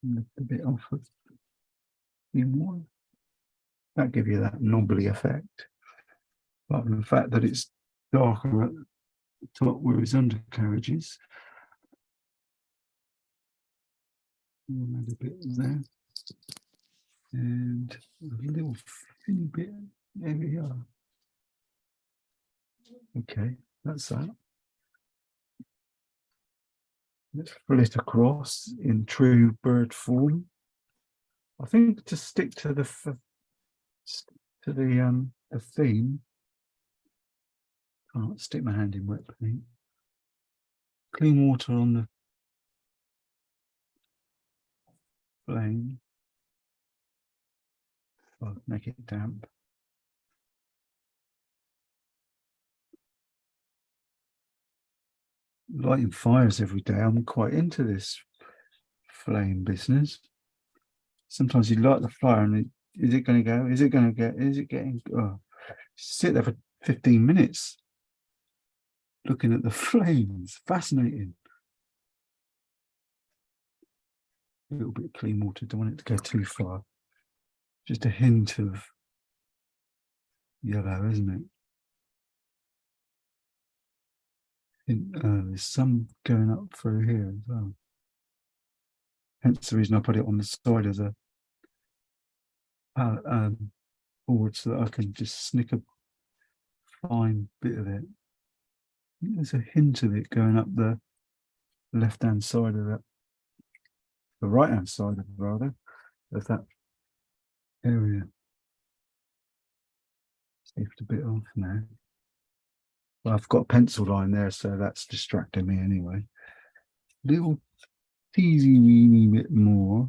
Lift a bit off of the more. That give you that knobbly effect. But the fact that it's darker at the top where his undercarriage is. We'll add a bit there. And a little thin bit. There we are. Okay, that's that. Let's flit across in true bird form. I think to stick to the theme. I'll stick my hand in wet paint. Clean water on the flame. I'll make it damp. lighting fires every day. I'm quite into this flame business. Sometimes you light the fire and is it going to go? Is it going to get? Is it getting? Oh, sit there for 15 minutes looking at the flames. Fascinating. A little bit of clean water. Don't want it to go too far. Just a hint of yellow, isn't it? There's some going up through here as well. Hence the reason I put it on the side of the board so that I can just snick a fine bit of it. I think there's a hint of it going up the left-hand side of that, the right-hand side of rather, of that area. Sniffed a bit off now. Well, I've got a pencil line there, so that's distracting me anyway. Little teasy weeny bit more.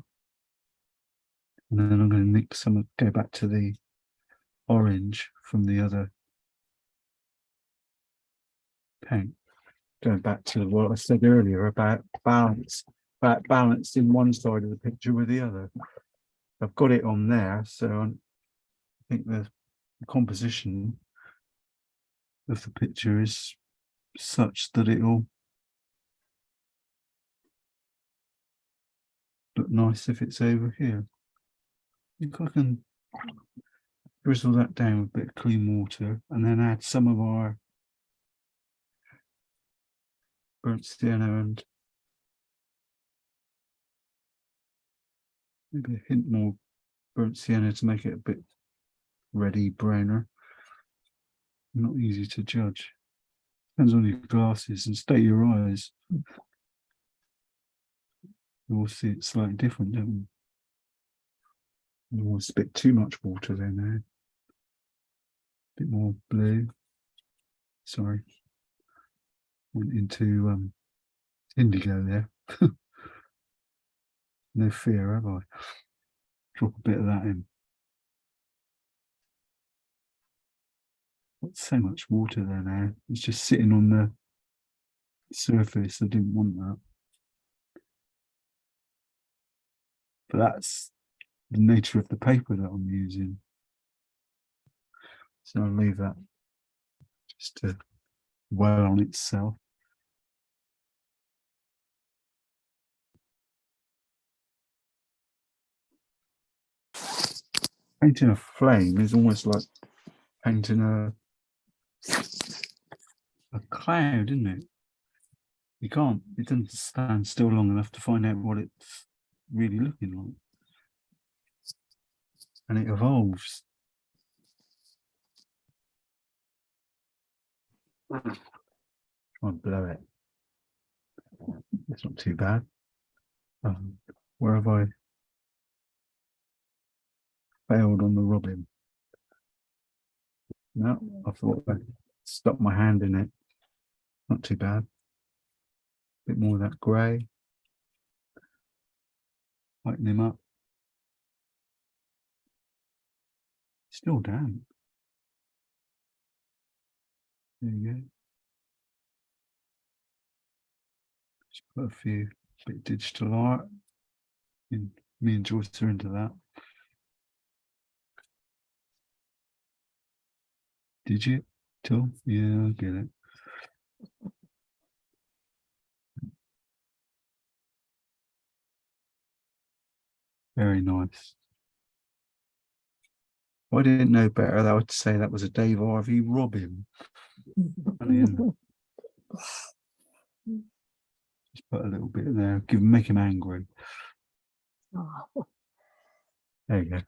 And then I'm going to mix some, go back to the orange from the other paint. Going back to what I said earlier about balance, about balancing one side of the picture with the other. I've got it on there, so I think the composition of the picture is such that it'll look nice if it's over here. I think I can drizzle that down with a bit of clean water and then add some of our burnt sienna and maybe a hint more burnt sienna to make it a bit reddy browner. Not easy to judge. Depends on your glasses and state your eyes. You will see it slightly different, don't we? You want to spit too much water there now. A bit more blue. Sorry. Went into indigo there. No fear, have I? Drop a bit of that in. Got so much water there now. It's just sitting on the surface. I didn't want that. But that's the nature of the paper that I'm using. So I'll leave that just to well on itself. Painting a flame is almost like painting a cloud, isn't it? You can't, it doesn't stand still long enough to find out what it's really looking like. And it evolves. Try and blow it. It's not too bad. Where have I failed on the robin? No, I thought I stuck my hand in it. Not too bad. Bit more of that grey. Lighten him up. Still damp. There you go. Just put a few bit of digital art. And me and Joyce are into that. Digital? Yeah, I get it. Very nice. If I didn't know better, I would say that was a Dave Harvey robin. Funny, isn't it? Just put a little bit in there, make him angry.
Oh,
There you go.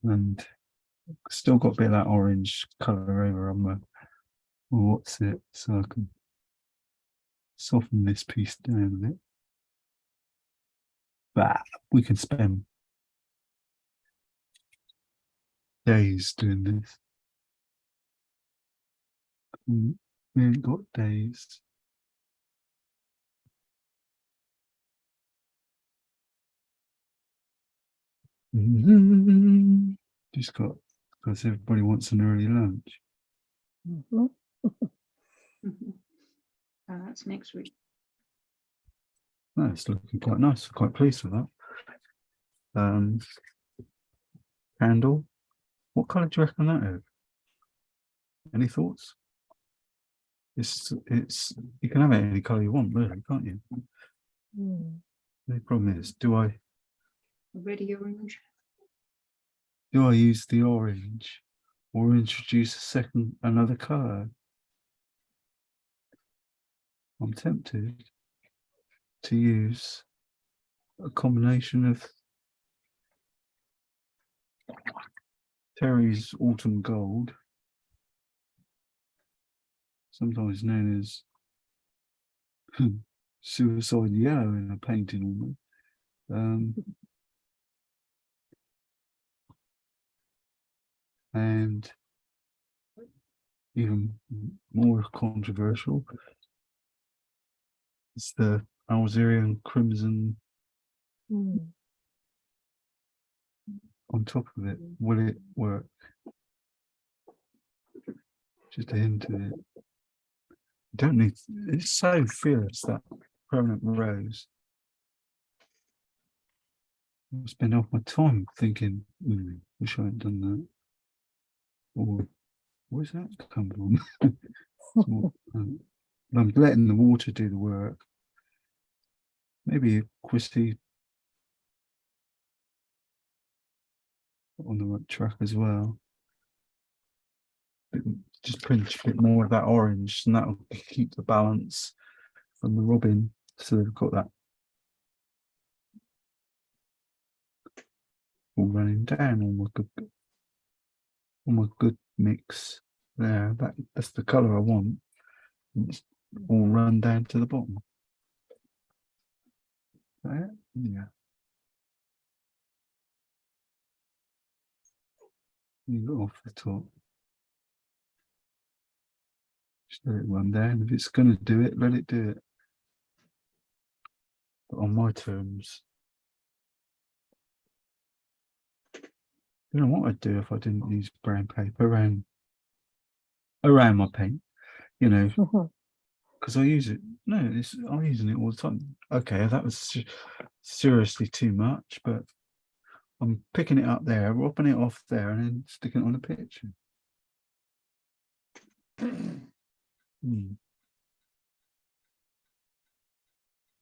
And still got a bit of that orange colour over on the what's it, so I can soften this piece down a bit. But we can spend days doing this. We ain't got days. Just got, because everybody wants an early lunch.
mhm.
Oh, that's next week.
No, it's looking quite nice. Quite pleased with that. Candle. What colour do you reckon that is? Any thoughts? It's you can have it any colour you want, really, can't you?
Mm.
The problem is, do I
Already orange.
use the orange or introduce another colour? I'm tempted to use a combination of Terry's Autumn Gold, sometimes known as Suicide Yellow in a painting almost. And even more controversial, it's the Algerian Crimson
Mm.
on top of it. Will it work? Just a hint of it. Don't need, it's so fierce, that permanent rose. I spend half my time thinking, wish I hadn't done that. Or where's that come from? I'm letting the water do the work. Maybe a Christy on the right track as well. Just pinch a bit more of that orange, and that'll keep the balance from the robin. So they've got that all running down all my good mix there. That's the colour I want. It's all run down to the bottom. There, yeah. You go off the top. Just let it run down. If it's going to do it, let it do it. But on my terms. I don't know what I'd do if I didn't use brown paper around my paint, you know, because I use it. No, I'm using it all the time. Okay, that was seriously too much, but I'm picking it up there, rubbing it off there, and then sticking it on the picture.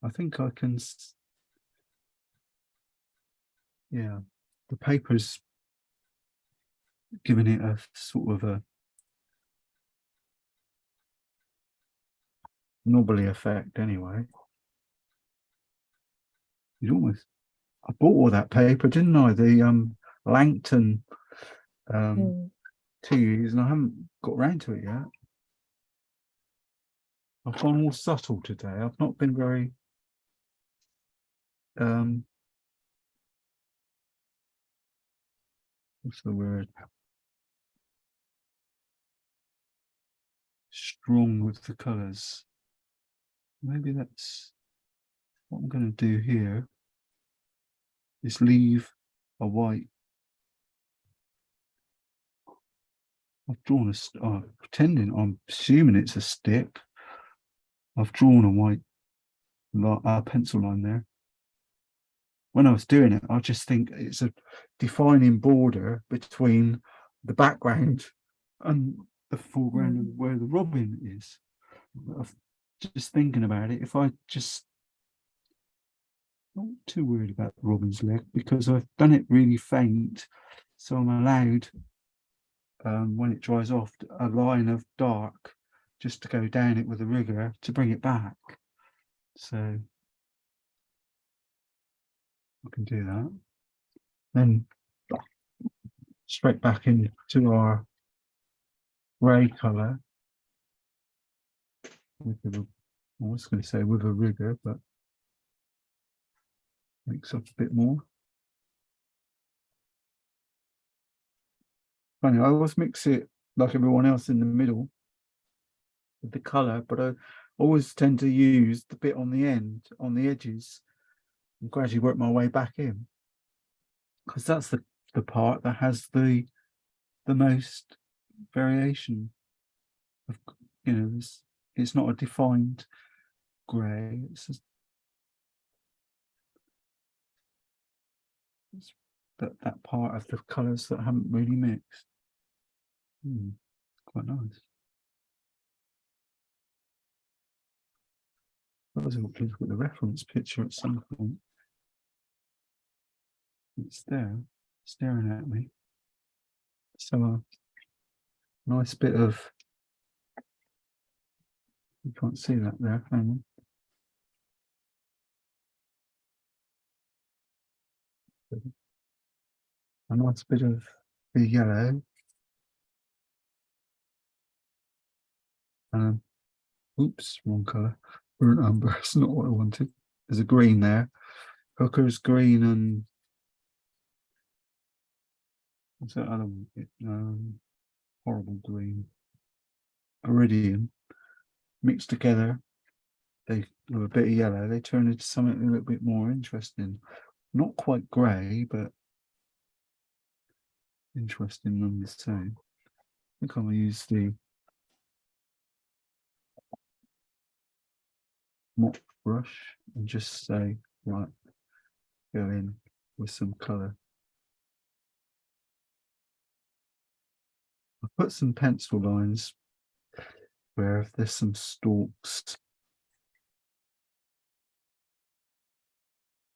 I think I can. Yeah, the paper's giving it a sort of a knobbly effect anyway. I bought all that paper, didn't I? The Langton Tues, and I haven't got round to it yet. I've gone more subtle today. I've not been very what's the word? Strong with the colours. Maybe that's what I'm going to do here. Is leave a white. I've drawn I'm assuming it's a stick. I've drawn a white pencil line there. When I was doing it, I just think it's a defining border between the background and the foreground of where the robin is. Just thinking about it, if I just not too worried about the robin's leg because I've done it really faint, so I'm allowed when it dries off a line of dark just to go down it with a rigger to bring it back. So I can do that. Then straight back into our grey colour with I was going to say with a rigger, but mix up a bit more. Funny, I always mix it like everyone else in the middle with the colour, but I always tend to use the bit on the end, on the edges, and gradually work my way back in, because that's the part that has the most variation of, it's not a defined grey. It's just that part of the colours that haven't really mixed. Quite nice. I was able to look at the reference picture at some point. It's there, staring at me. So a nice bit of, you can't see that there, hang on. A nice bit of the yellow. Oops, wrong colour. Burnt umber, it's not what I wanted. There's a green there. Hooker's green and what's that other one? Horrible green. Iridium. Mixed together. They with a bit of yellow, they turn into something a little bit more interesting. Not quite grey, but interesting on the same. I think I'm gonna use the mop brush and just say, right, go in with some colour. I put some pencil lines where there's some stalks.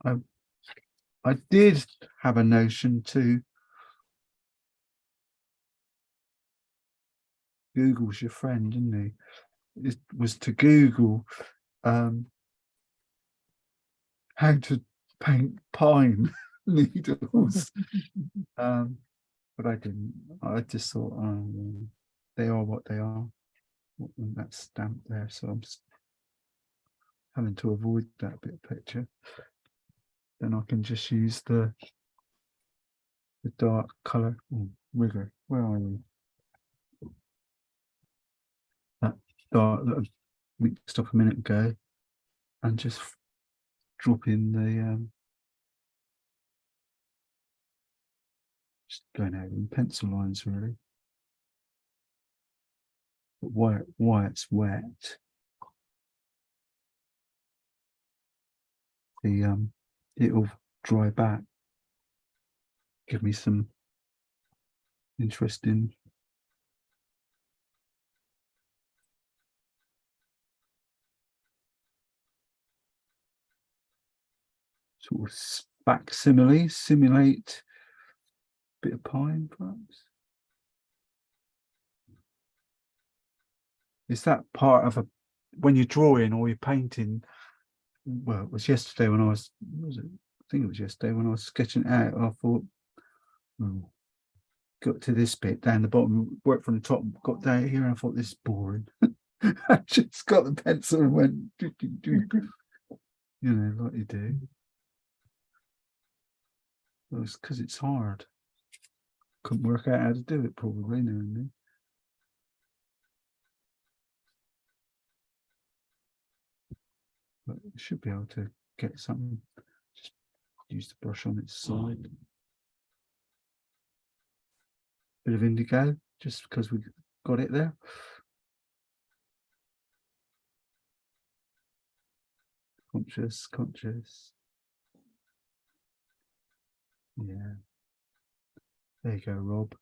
I did have a notion to Google's your friend, didn't he? It was to Google how to paint pine needles. But I didn't. I just thought, they are what they are. That stamp there, so I'm just having to avoid that bit of picture. Then I can just use the dark colour. Rigor, where are we? That dark that I mixed up a minute ago, and just drop in the just going out in pencil lines really. But why it's wet, the it'll dry back, give me some interesting sort of facsimile, simulate a bit of pine perhaps. Is that part of when you're drawing or you're painting? Well, it was yesterday when I was I think it was yesterday when I was sketching it out. I thought, got to this bit down the bottom, worked from the top, got down here, and I thought this is boring. I just got the pencil and went, you know, like you do. Well, it's because it's hard. Couldn't work out how to do it probably now and then. But you should be able to get something. Just use the brush on its side. Bit of indigo, just because we got it there. Conscious. Yeah. There you go, Rob.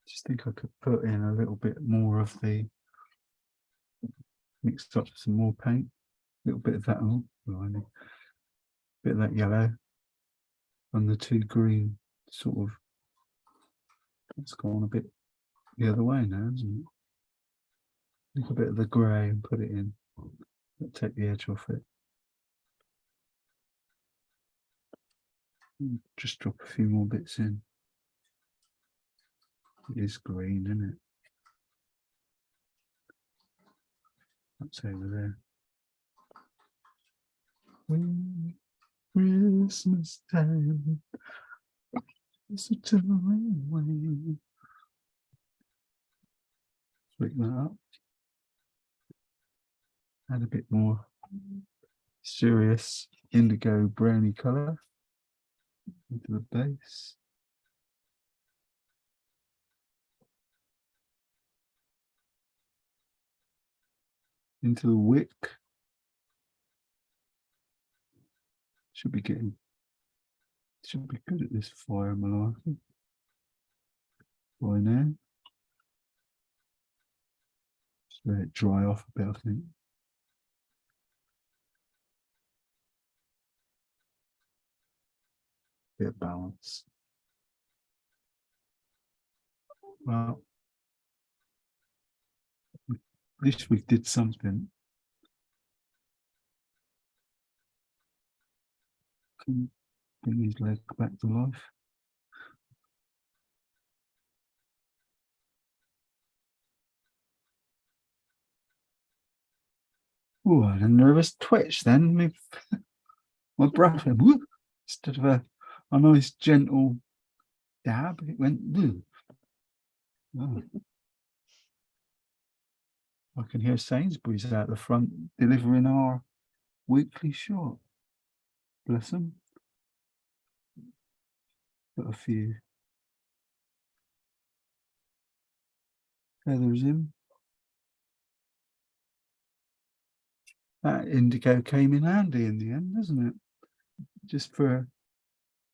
Just think I could put in a little bit more of the mixed up some more paint. A little bit of that on, blimey. Bit of that yellow and the two green sort of. It's gone a bit the other way now, isn't it? Take a bit of the grey and put it in. Take the edge off it. Just drop a few more bits in. It is green, isn't it? That's over there. Christmas time. It's a time when. Flick that up. Add a bit more serious indigo browny colour into the base. into the wick. Should be good at this fire malarkey by now. Just let it dry off a bit, I think. Bit of balance. Well, at least we did something. Can bring his leg back to life. Oh, I had a nervous twitch then. My breath went whoop, instead of a nice gentle dab, it went woo. Oh. I can hear Sainsbury's out the front delivering our weekly shop. Bless them. Put a few feathers in. That indigo came in handy in the end, doesn't it? Just for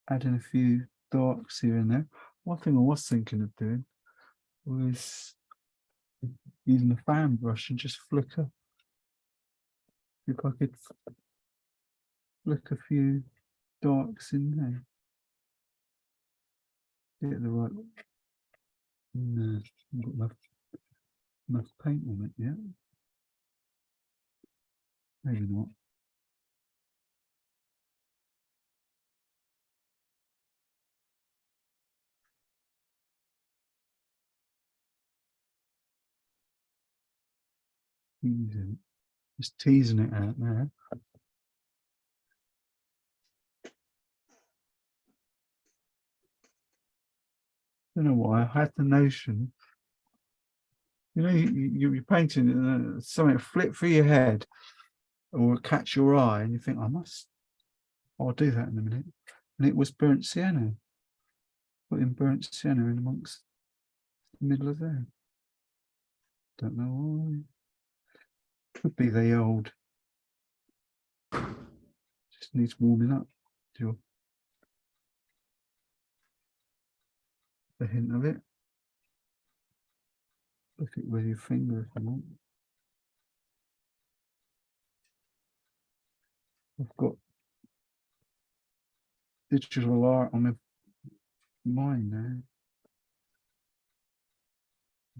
adding a few darks here and there. One thing I was thinking of doing was using a fan brush and just flicker. If I could flick a few darks in there. Get the right. No, I've got enough paint on it yet. Maybe not. Just teasing it out there. Don't know why I had the notion. You know, you're painting and something flip through your head or catch your eye, and you think, I'll do that in a minute. And it was burnt sienna. Putting burnt sienna in amongst the middle of there. Don't know why. Could be the old. Just needs warming up. Sure. A hint of it. Look it with your finger if you want. I've got digital art on mine now.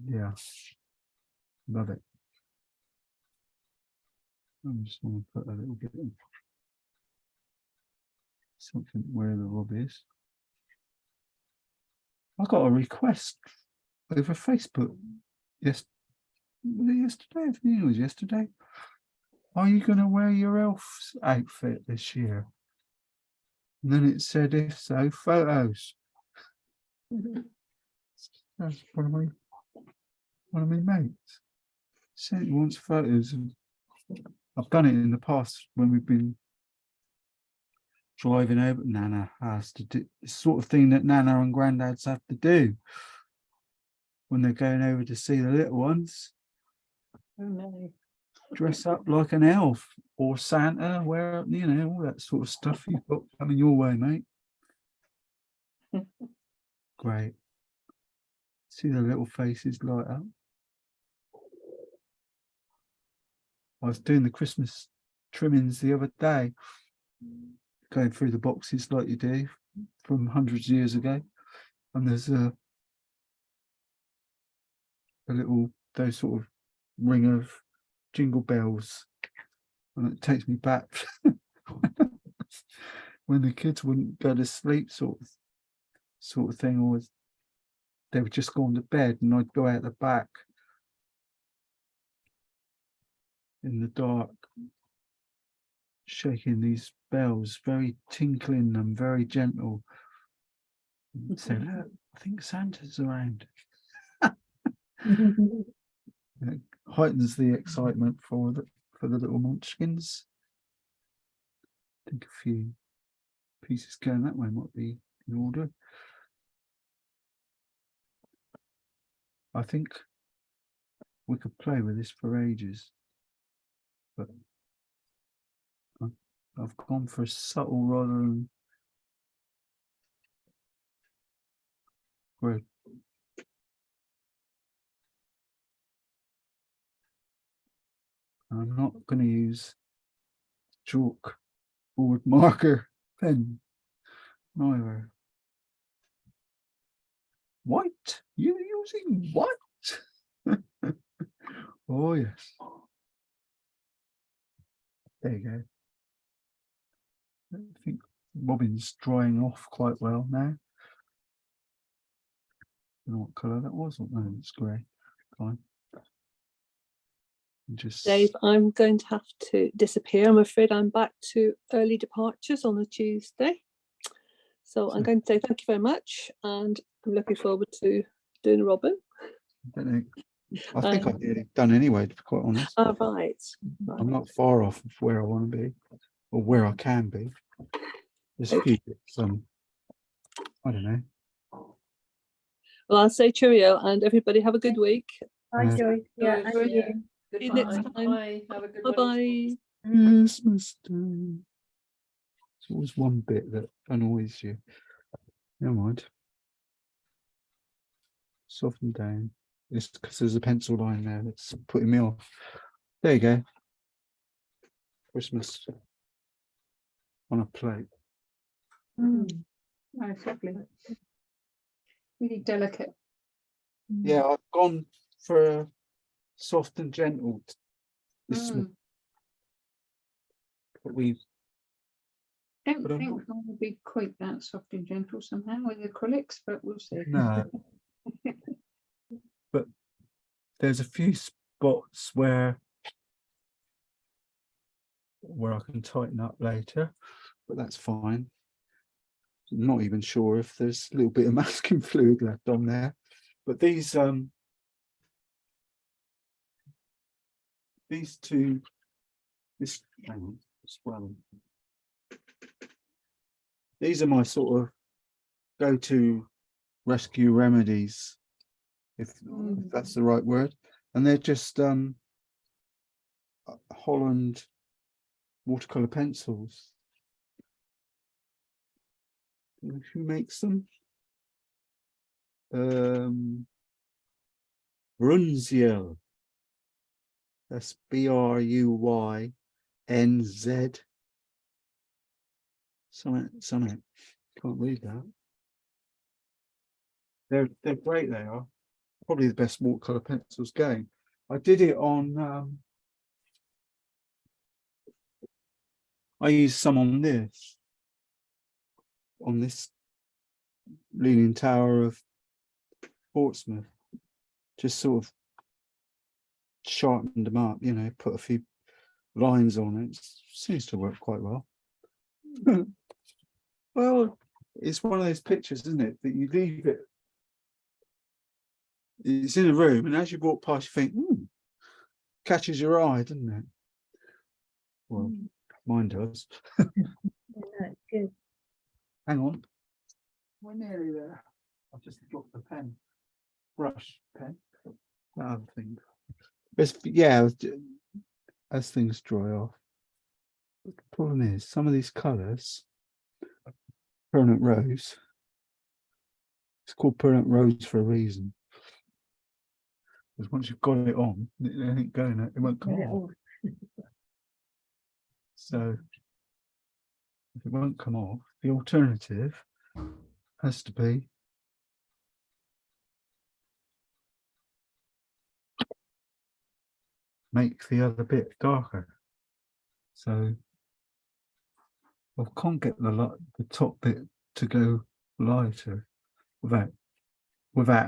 Yeah, love it. I just want to put a little bit of something where the rub is. I got a request over Facebook yesterday. I think it was yesterday. Are you going to wear your elf's outfit this year? And then it said, if so, photos. That's one of my mates. Said he wants photos. I've done it in the past when we've been driving over. Nana has to do the sort of thing that Nana and Granddads have to do when they're going over to see the little ones.
Oh no.
Dress up like an elf or Santa, wear, all that sort of stuff you've got coming your way, mate. Great. See the little faces light up. I was doing the Christmas trimmings the other day, going through the boxes like you do from hundreds of years ago. And there's a little, those sort of ring of jingle bells. And it takes me back when the kids wouldn't go to sleep sort of thing, or they would just go on to bed and I'd go out the back in the dark, shaking these bells, very tinkling and very gentle. And say, look, I think Santa's around. It heightens the excitement for the little munchkins. I think a few pieces going that way might be in order. I think we could play with this for ages. but I've gone for subtle rather than great. I'm not going to use chalk board marker pen neither. White? You're using white? Oh yes. There you go. I think Robin's drying off quite well now. I don't know what colour that was. No, it's grey. Fine. Just
Dave, I'm going to have to disappear. I'm afraid I'm back to early departures on a Tuesday. So I'm going to say thank you very much, and I'm looking forward to doing Robin.
I don't know. I think I've nearly done anyway, to be quite honest.
Oh, right.
I'm not far off of where I want to be, or where I can be. There's a few bits, I don't know.
Well, I'll say cheerio, and everybody have a good week.
Hi,
Yeah.
Joyce. Yeah,
Joyce,
and
yeah.
you.
See you next
Goodbye.
time.
Bye. Have a good
Bye
one.
bye.
Christmas Day. There's always one bit that annoys you. Never mind. Soften down. It's because there's a pencil line there that's putting me off. There you go. Christmas on a plate.
Mm. Oh, it's lovely. Really delicate.
Yeah, I've gone for a soft and gentle this
Mm.
but we
Don't
But I'm
think
not-
mine will be quite that soft and gentle somehow with acrylics, but we'll see.
no. But there's a few spots where I can tighten up later, but that's fine. I'm not even sure if there's a little bit of masking fluid left on there, but these two, this hang on, swelling. These are my sort of go-to rescue remedies, if that's the right word, and they're just Holland watercolor pencils. Who makes them? Brunziel. That's Bruynz. Something. Can't read that. They're great. They are probably the best watercolor pencils going. I did it on. I used some on this Leaning Tower of Portsmouth. Just sort of sharpened them up, you know, put a few lines on it. Seems to work quite well. Well, it's one of those pictures, isn't it, that you leave it. It's in a room, and as you walk past, you think, catches your eye, doesn't it? Well, mine does.
Yeah, that's good.
Hang on. We're nearly there. I've just dropped the pen. Brush pen. That other thing. But yeah, as things dry off. The problem is, some of these colours, permanent rose. It's called permanent rose for a reason. Because once you've got it on, it ain't going. It won't come
Get it
off.
off.
So if it won't come off, the alternative has to be make the other bit darker. So I can't get the top bit to go lighter without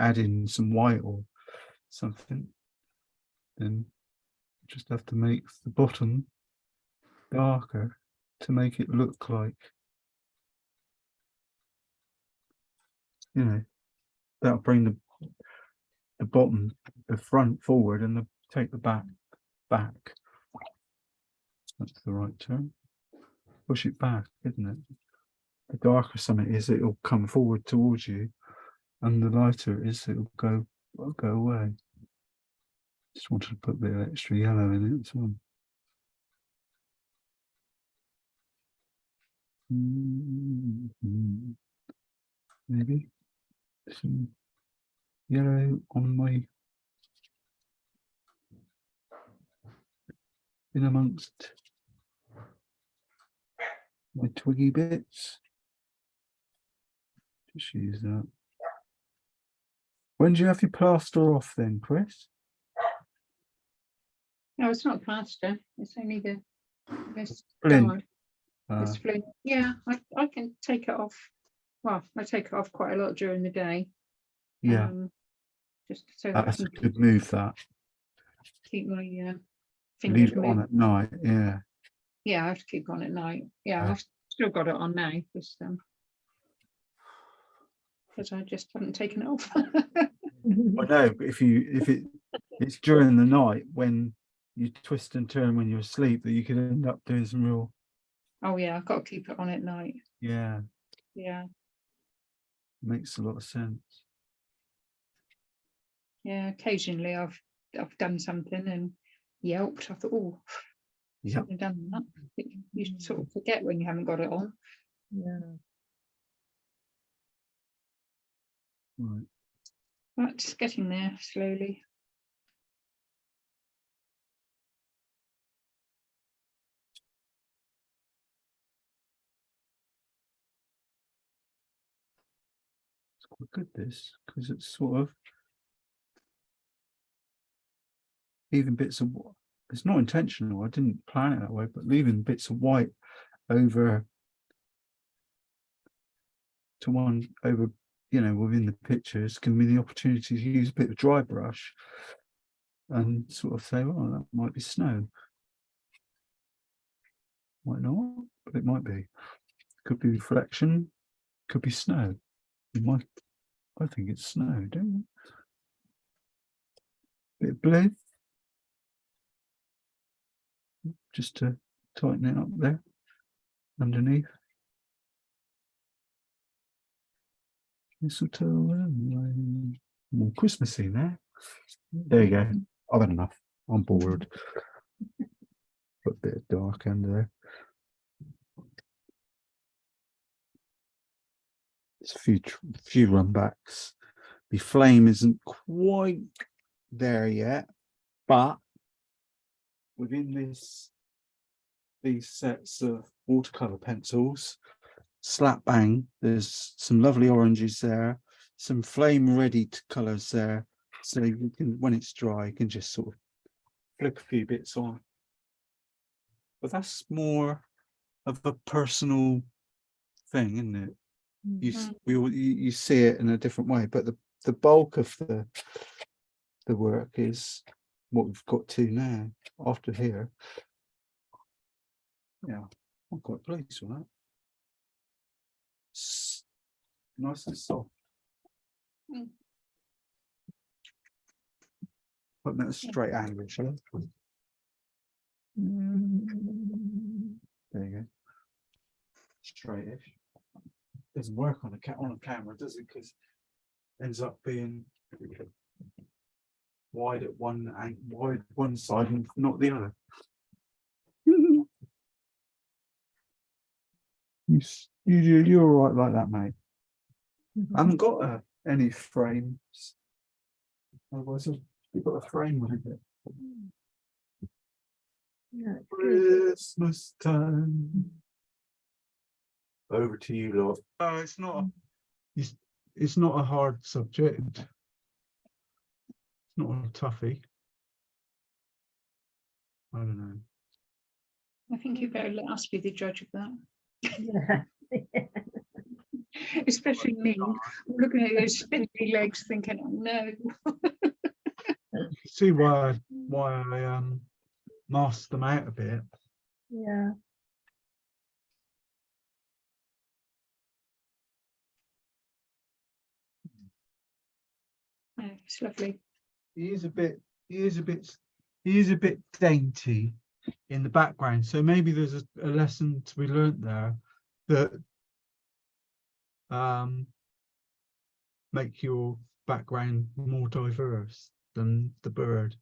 adding some white or something. Then just have to make the bottom darker to make it look like, you know, that'll bring the bottom, the front forward, and take the back. That's the right term. Push it back, isn't it? The darker something is, it'll come forward towards you, and the lighter it is, it'll go away. Just wanted to put a bit of extra yellow in it as well. Maybe some yellow on my in amongst my twiggy bits. Just use that. When do you have your plaster off then, Chris?
No, it's not plaster. It's only the this
Flint.
dye. This flint. Yeah, I can take it off. Well, I take it off quite a lot during the day.
Yeah,
Just so that I
that's
can
a good move. That
keep my fingers
leave it on
moving.
at night. Yeah,
Yeah, I have to keep on at night. Yeah,
Yeah.
I've still got it on now because I just haven't taken it off.
I know. But if it's during the night when you twist and turn when you're asleep, that you could end up doing some real.
Oh yeah, I've got to keep it on at night.
Yeah,
Yeah,
makes a lot of sense.
yeah. Occasionally I've done something and yelped. I thought, oh,
Yeah.
I've done that. But you sort of forget when you haven't got it on.
Yeah.
Right.
But it's getting there slowly.
It's quite good this because it's sort of leaving bits of. It's not intentional. I didn't plan it that way, but leaving bits of white over to one over, within the pictures can be the opportunity to use a bit of dry brush and sort of say, well, that might be snow. Might not, but it might be. Could be reflection, could be snow. I think it's snow, don't you? Bit of blue. Just to tighten it up there underneath. Mistletoe, more Christmassy there. There you go. I've had enough. I'm bored. Put a bit of dark under there. There's a few run backs. The flame isn't quite there yet, but within these sets of watercolor pencils, slap bang, there's some lovely oranges there, some flame ready colors there, so you can, when it's dry, you can just sort of flick a few bits on. But that's more of a personal thing, isn't it? You see it in a different way, but the bulk of the work is what we've got to now after here. Yeah, I'm quite pleased with that. Nice and soft. Put that straight angle, shall I? There you go. Straightish. Doesn't work on a camera, does it? Because it ends up being wide at one side and not the other. You're all right like that, mate. I haven't got any frames. Otherwise, you've got a frame with it.
Yeah,
Christmas time. Over to you, lot. It's not a hard subject. It's not a toughie. I don't know.
I think you better let us be the judge of that.
yeah.
Especially me, looking at those spindly legs, thinking, "Oh no."
See why I masked them out a bit.
Yeah.
Yeah, it's lovely.
He is a bit dainty in the background, so maybe there's a lesson to be learnt there that make your background more diverse than the bird.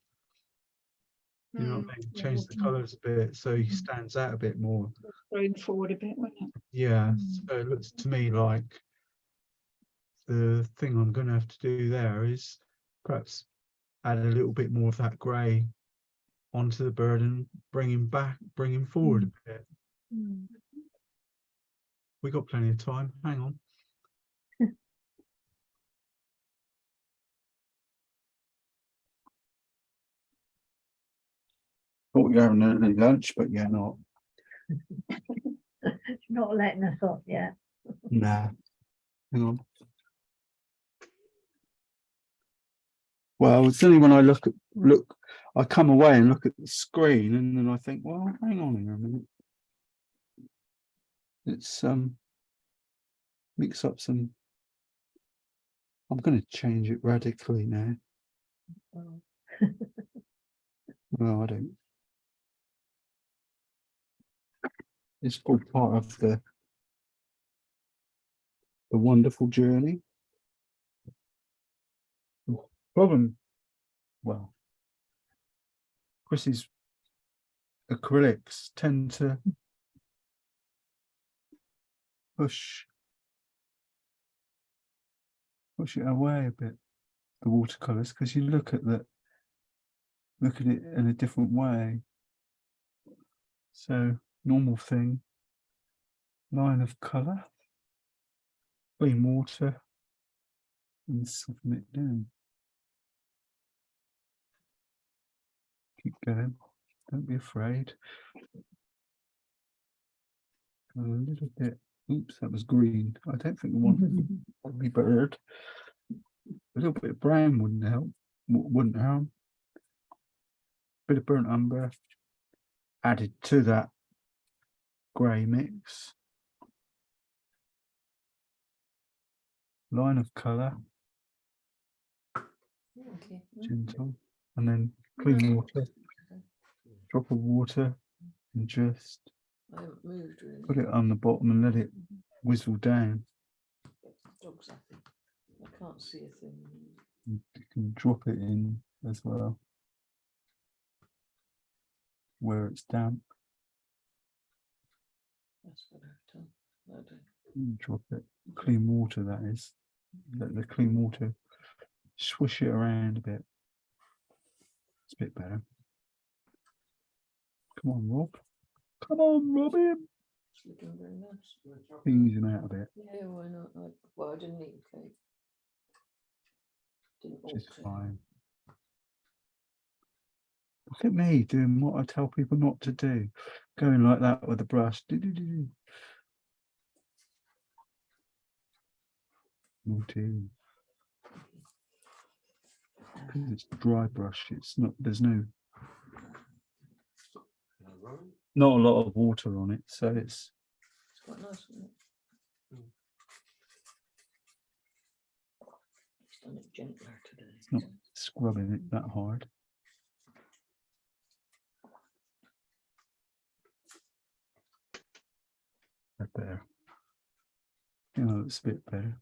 You know what I mean?
Yeah,
Change the
yeah.
colours a bit so he
Mm.
stands out a bit more.
Going forward a bit, wasn't it?
Yeah,
Mm.
so it looks to me like the thing I'm going to have to do there is perhaps add a little bit more of that grey onto the bird and bring him forward a bit.
Mm.
We got plenty of time. Hang on. Thought you're having early lunch, but you're not.
Not letting us off yet.
Nah. Hang on. Well, it's only when I I come away and look at the screen and then I think, well, hang on here a minute. It's mix up some. I'm going to change it radically now.
Oh.
No, I don't. It's all part of the wonderful journey. Problem, well, Chrissy's acrylics tend to push it away a bit, the watercolors, because you look at it in a different way. So normal thing, line of color, clean water, and soften it down. Keep going, don't be afraid. A little bit, oops, that was green. I don't think we want to be bird. A little bit of brown wouldn't help, wouldn't harm. Bit of burnt umber added to that grey mix. Line of colour,
Okay.
gentle, and then clean water, drop of water, and just
I haven't moved really.
put it on the bottom and let it whizzle down.
Dog's happy. I can't see a thing.
You can drop it in as well where it's damp.
That's what I've done. I don't.
Drop it, clean water that is. Let the clean water swish it around a bit. It's a bit better. Come on, Rob. Come on, Robin.
It's looking very nice.
Ease him out a bit,
Yeah, why not? Well, I didn't eat the cake. Didn't
which is
ought to.
fine. Look at me doing what I tell people not to do. Going like that with a brush. Do-do-do-do. Naughty. Because it's dry brush, it's not, there's not a lot of water on it, so it's
It's quite nice, isn't it? It's done it gentler today.
not scrubbing it that hard. That better. You know, it's a bit better.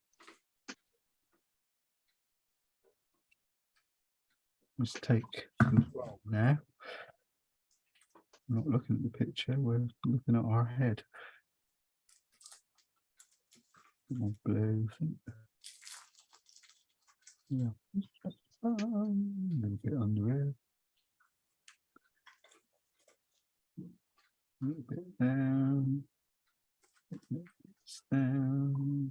Let's take control now. We're not looking at the picture, we're looking at our head. More blue. Yeah, a little bit under here. A little bit down. Down.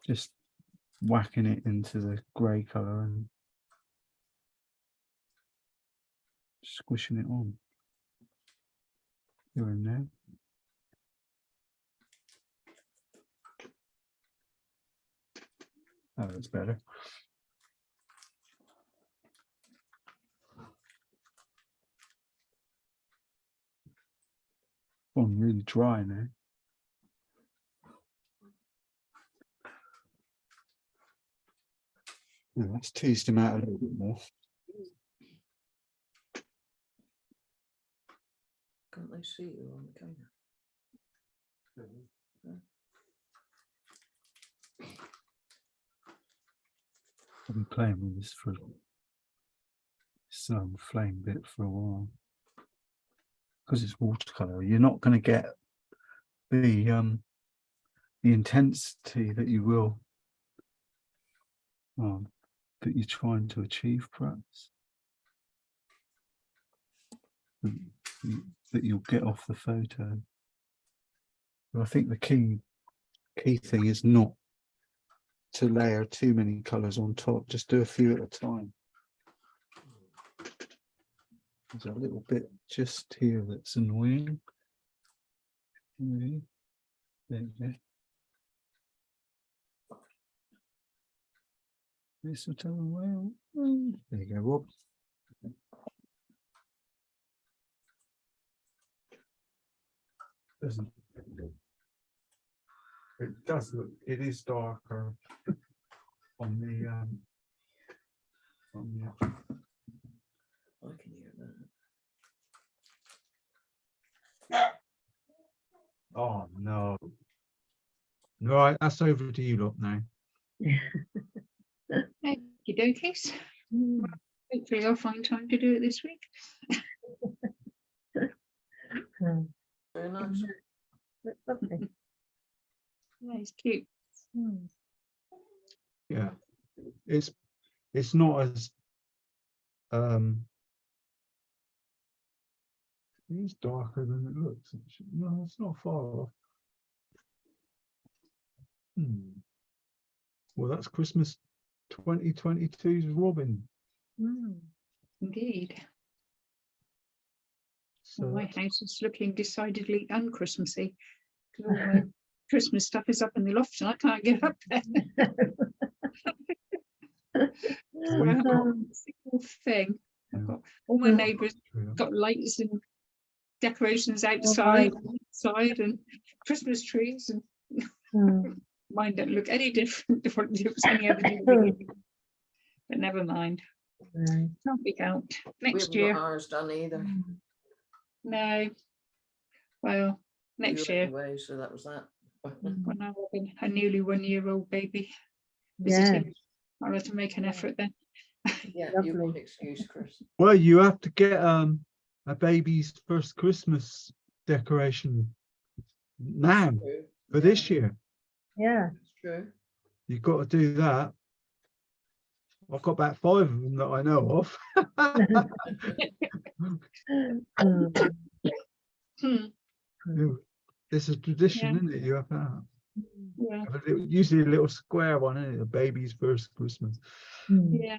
Just whacking it into the grey colour and squishing it on. Here and there. Oh, that's better. Oh, I'm really dry now. Yeah, let's tease him out a little bit more.
Can't they see you on the camera?
I've been playing with this for flame bit for a while because it's watercolor. You're not going to get the intensity that you will that you're trying to achieve, perhaps that you'll get off the photo. But I think the key thing is not to layer too many colors on top. Just do a few at a time. There's a little bit just here that's annoying. There you go. This will tell them well. There you go, Rob. Doesn't it does look, it is darker on the
I can hear that.
oh no. Right, that's over to you lot now.
Okie dokies. Hopefully I'll find time to do it this week.
Very nice.
That's lovely.
Yeah, it's cute.
Yeah, it's not as it's darker than it looks. No, it's not far off. Well, that's Christmas 2022's Robin.
Indeed.
So
My house is looking decidedly unchristmassy because all my Christmas stuff is up in the loft and I can't get up there. So I've got a single thing. I've got all my neighbours got lights and decorations outside, inside, and Christmas trees, and mine don't look any different to what it was any other day. But never mind. Can't be helped. Next
we
year.
haven't got ours done either.
No. Well, next
You went
year.
away, so that was that.
When I'm having a nearly 1-year-old baby
Yeah.
visiting, I'll have to make an effort then.
Yeah, you've got an excuse, Chris.
well, you have to get a baby's first Christmas decoration now
True.
for this year.
Yeah.
It's true.
You've got to do that. I've got about 5 of them that I know of. It's a tradition,
Yeah.
isn't it? You have that.
Yeah.
Usually a little square one, isn't it? A baby's first Christmas.
Yeah.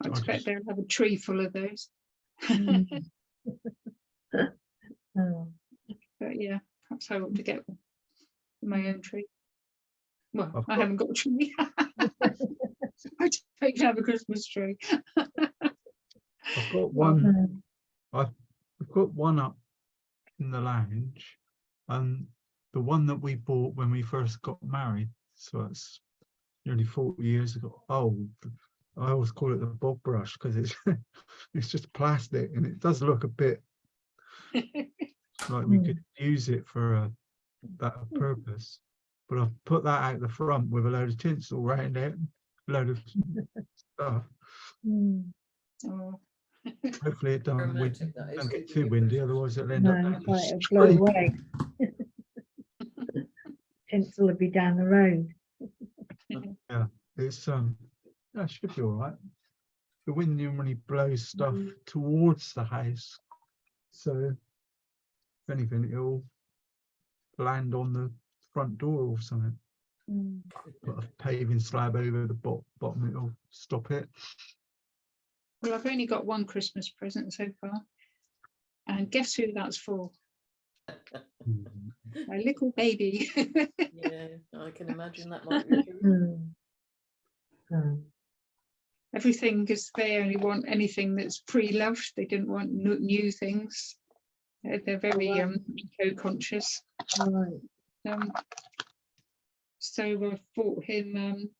I
I
expect
just-
they'll have a tree full of those. But yeah, perhaps I ought to get my own tree. Well,
I've
I
got-
haven't got a tree. I don't have a Christmas tree.
I've got one. I've got one up in the lounge, and the one that we bought when we first got married. So it's nearly 40 years ago. Oh, I always call it the bog brush because it's it's just plastic and it does look a bit like we could use it for that purpose. But I've put that out the front with a load of tinsel around it, a load of stuff.
Oh,
Hopefully it don't
Romantic, that is,
don't get
keeping
too
your
windy,
Christmas
otherwise
tree.
it'll end
No,
up down the
right, it'll blow
street.
away. Tinsel will be down the road.
It's that should be all right. The wind normally blows stuff towards the house, so if anything, it'll land on the front door or something. Put a paving slab over the bottom, it'll stop it.
well, I've only got one Christmas present so far. And guess who that's for? My little baby.
Yeah, I can imagine that might be true.
Everything is they only want anything that's pre-loved. They didn't want new things. They're very eco-conscious. So I bought him.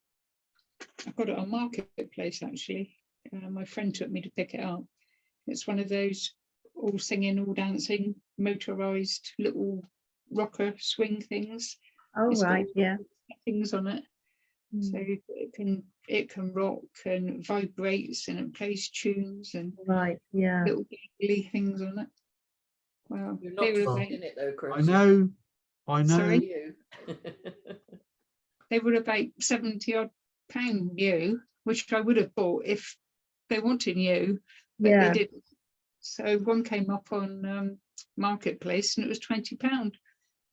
I got it on Marketplace actually. My friend took me to pick it up. It's one of those all singing, all dancing, motorized little rocker swing things.
Oh,
It's got
right, yeah.
things on it. So it can rock and vibrates and it plays tunes and
Right, yeah.
little giggly things on it. Well,
You're
they
not
were
Well,
about,
in it though, Chris.
I know.
Sorry?
You.
they were about 70 odd pound new, which I would have bought if they wanted new, but
Yeah.
they didn't. So one came up on Marketplace and it was £20.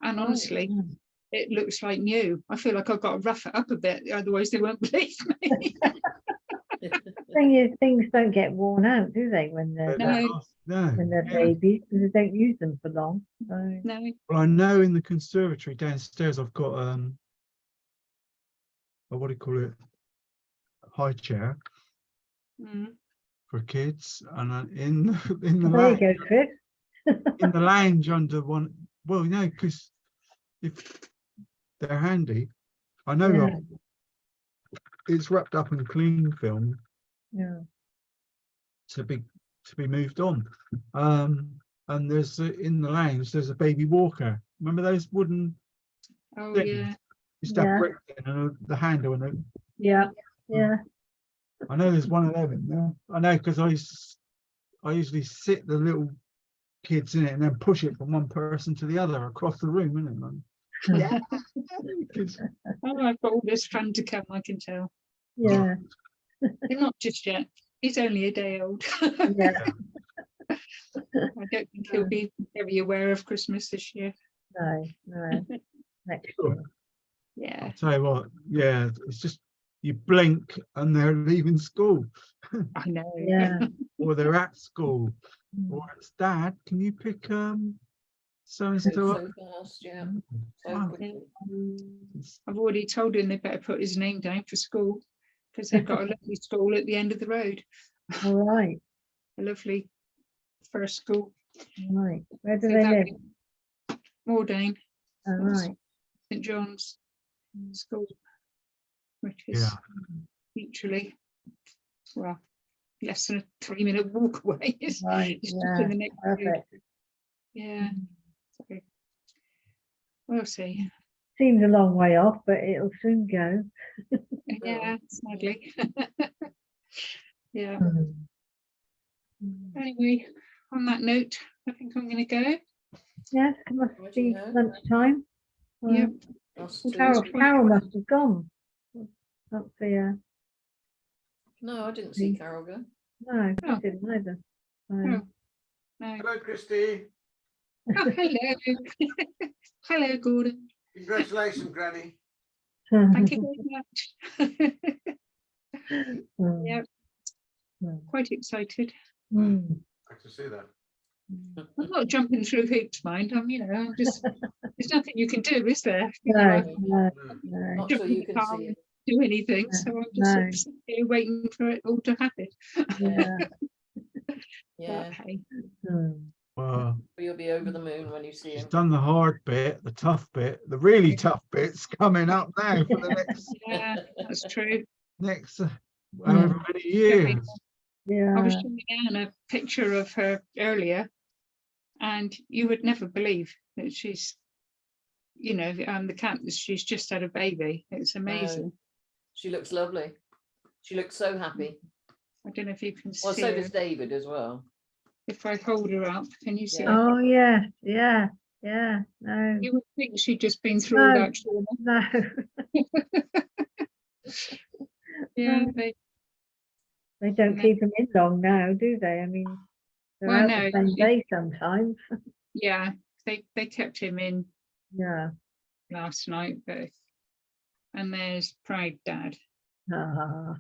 And honestly,
Oh,
it looks like new. I feel like I've got to rough it up a bit, otherwise they won't believe me.
thing is, things don't get worn out, do they, when they're
No.
when they're
Yeah.
babies? Because they don't use them for long. So.
No.
Well, I know in the conservatory downstairs I've got a what do you call it? A high chair
Mm.
for kids, and in the
There you
lounge,
go, Chris.
in the lounge under one. Well, you know, because if they're handy, I know
Yeah.
it's wrapped up in cling film
Yeah.
to be moved on. And there's in the lounge there's a baby walker. Remember those wooden
Oh
things?
yeah.
You stuff
Yeah.
bricks in and the handle and it.
Yeah. Yeah.
I know there's one of them in there. I know because I usually sit the little kids in it and then push it from one person to the other across the room, isn't it? Yeah. Kids.
Oh, I've got all this fun to come, I can tell.
Yeah.
They're not just yet. He's only a day old.
Yeah.
I don't think he'll be very aware of Christmas this year.
No. No. Next
Sure.
year.
Yeah.
I'll tell you what, yeah, it's just you blink and they're leaving school,
I know.
Yeah.
or they're at school,
Mm.
or it's Dad, can you pick so and
Goes
so up?
so fast, yeah. So
Wow.
quickly.
I've already told him they better put his name down for school because they've got a lovely school at the end of the road.
All right.
A lovely first school.
All right. Where do
So
they
that'll
live?
be Moordane,
All right.
St John's School, which
Yeah.
is literally, well, less than a 3-minute walk away. It's,
Right.
it's just
Yeah.
in the next road.
Perfect.
Yeah. So we'll see.
Seems a long way off, but it'll soon go.
Yeah, sadly. Yeah.
Mm.
Anyway, on that note, I think I'm going to go.
Yes, it must
Righty
be
ho.
lunchtime.
Yep.
Us
Well,
too.
Carol must have gone. Up there.
No, I didn't see Carol go.
No, I
Oh.
didn't either. So,
Oh. No.
Hello, Christy.
Oh, hello. Hello, Gordon.
Congratulations, Granny.
Thank you very much.
Mm,
Yeah,
mm,
quite excited.
mm.
I can see that.
I'm not jumping through hoops, mind. I'm just, there's nothing you can do, is there? You know,
No,
I
no, no.
Not
jump
so
in
you
the
can
car
see
and
it.
do anything, so I'm just sort of sitting here waiting for it all to happen.
Yeah.
Yeah,
But, hey,
Mm.
Well,
you'll be over the moon when you see
she's
him.
done the hard bit, the tough bit, the really tough bit's coming up now for the
yeah, that's true.
next however many years.
I
Yeah.
was showing Anne a picture of her earlier, and you would never believe that she's, the cat, she's just had a baby. It's amazing.
She looks lovely. She looks so happy.
I don't know if you can
Well,
see
so
her.
does David as well.
If I hold her up, can you see
Yeah.
her?
Oh, yeah. Yeah. Yeah. No.
You would think she'd just been through all
No.
that trauma.
No.
Yeah,
No. They don't
No.
keep them in long now, do they? I mean, they're
Well,
out
no,
the same
it-
day sometimes.
yeah, they kept him in
Yeah.
last night, and there's Pride Dad.
Ah.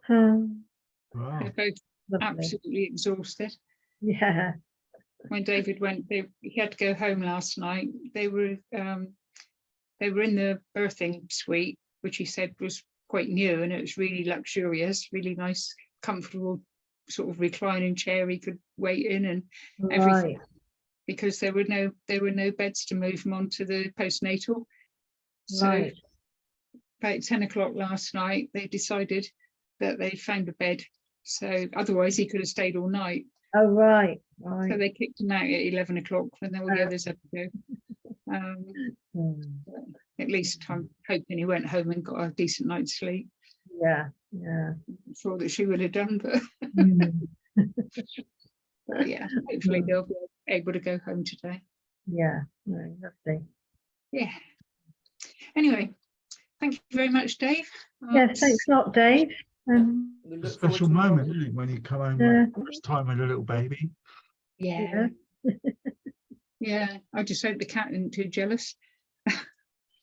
Wow.
They're both
Lovely.
absolutely exhausted.
Yeah.
When David went, he had to go home last night. They were in the birthing suite, which he said was quite new, and it was really luxurious, really nice, comfortable sort of reclining chair he could wait in and everything.
Right.
Because there were no beds to move him onto the postnatal. So
Right.
about 10 o'clock last night, they decided that they found a bed. So otherwise he could have stayed all night.
Oh, right.
So
Right.
they kicked him out at 11 o'clock when all the
Oh.
others had to go.
Mm.
At least I'm hoping he went home and got a decent night's sleep.
Yeah, yeah.
I'm sure that she would have done, but,
Mm.
but yeah, hopefully they'll be able to go home today.
Yeah, no, lovely.
Yeah. Anyway, thank you very much, Dave.
Yeah, thanks a lot, Dave.
We
A
look forward
special
to
moment,
tomorrow.
isn't it, when you come home
Yeah.
first time with a little baby.
Yeah. Yeah. I just hope the cat isn't too jealous.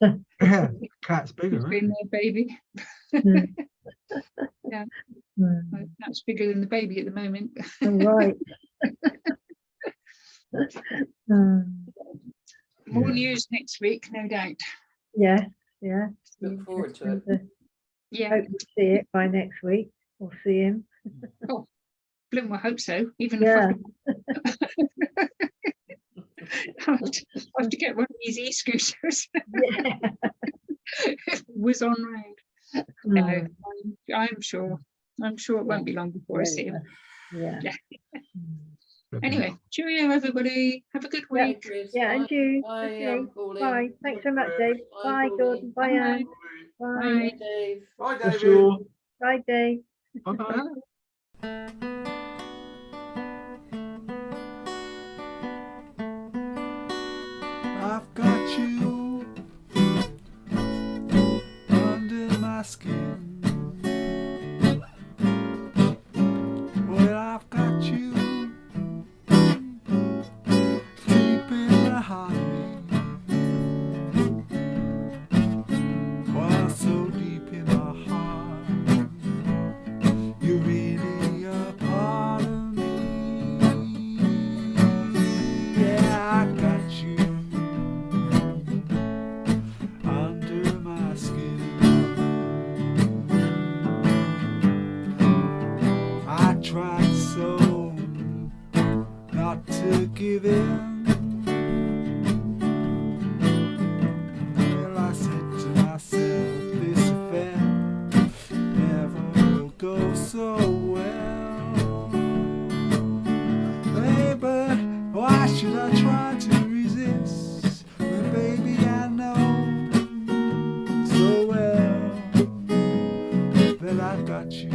Yeah, cat's bigger,
It's
isn't
been
it?
their baby.
Mm.
Yeah.
Mm.
My cat's bigger than the baby at the moment.
All right.
More
Yeah.
news next week, no doubt.
Yeah, yeah.
Look forward to it.
Yeah.
Hope to see it by next week, or see him.
Bloom will hope so. Even
Yeah.
if I have to get one of these e-scooters.
Yeah.
Was on round. No,
Mm.
I'm sure. I'm sure it won't be long before I see him.
Yeah.
Yeah.
Mm.
Anyway, cheerio, everybody. Have a good
Yeah.
week.
Yeah, and you.
Bye,
Okay.
Pauline.
Bye. Thanks so much, Dave.
Bye,
Bye, Gordon. Bye,
Bye.
Anne. Bye.
Bye.
Dave.
Bye, David.
Bye, Dave.
Bye-bye.
I've got you under my skin. Well, I've got you deep in the heart of me. Well, so deep in my heart, you're really a part of me. Yeah, I got you under my skin. I tried so not to give in. Well, I said to myself, this affair never will go so well. Hey, but why should I try to resist when, baby, I know so well that I've got you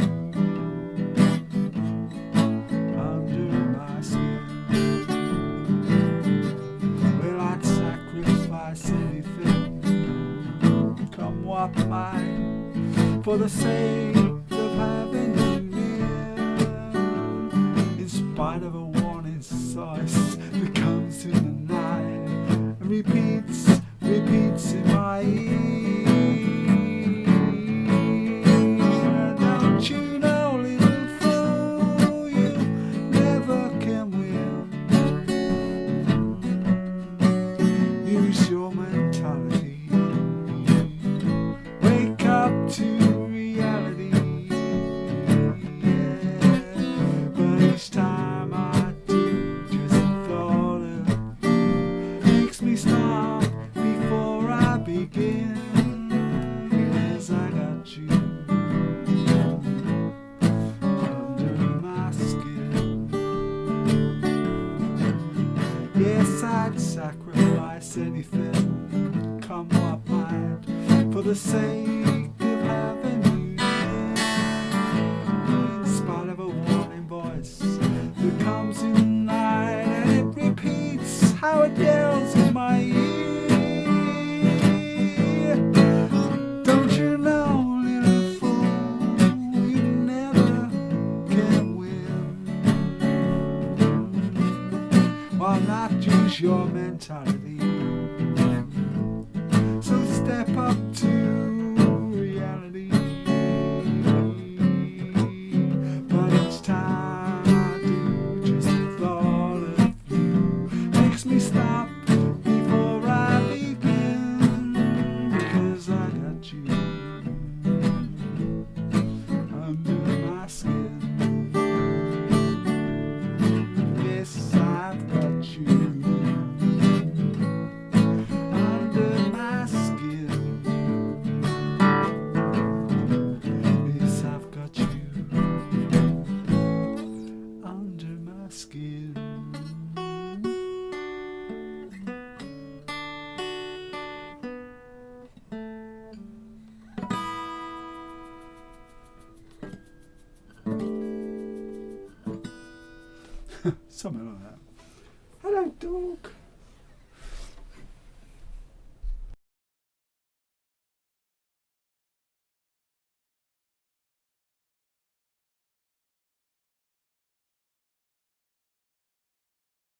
under my skin? Well, I'd sacrifice anything, come what might, for the sake of having you near. In spite of a warning voice that comes in the night and repeats in my ear. Don't you know, little fool, you never can win. Use your mentality. Wake up to reality. Yeah. But each time I do, just the thought of you makes me stop before I begin. Because I got you under my skin. Yes, I'd sacrifice anything, come what might, for the sake of having you near. In spite of a warning voice that comes in the night and it repeats how it yells in my ear. Don't you know, little fool, you never can win. Why not use your mentality? So step up to reality. But each time I do, just the thought of you makes me stop before I begin. Because I got you under my skin. Yes, I've got you under my skin. Something like that. Hello, dog.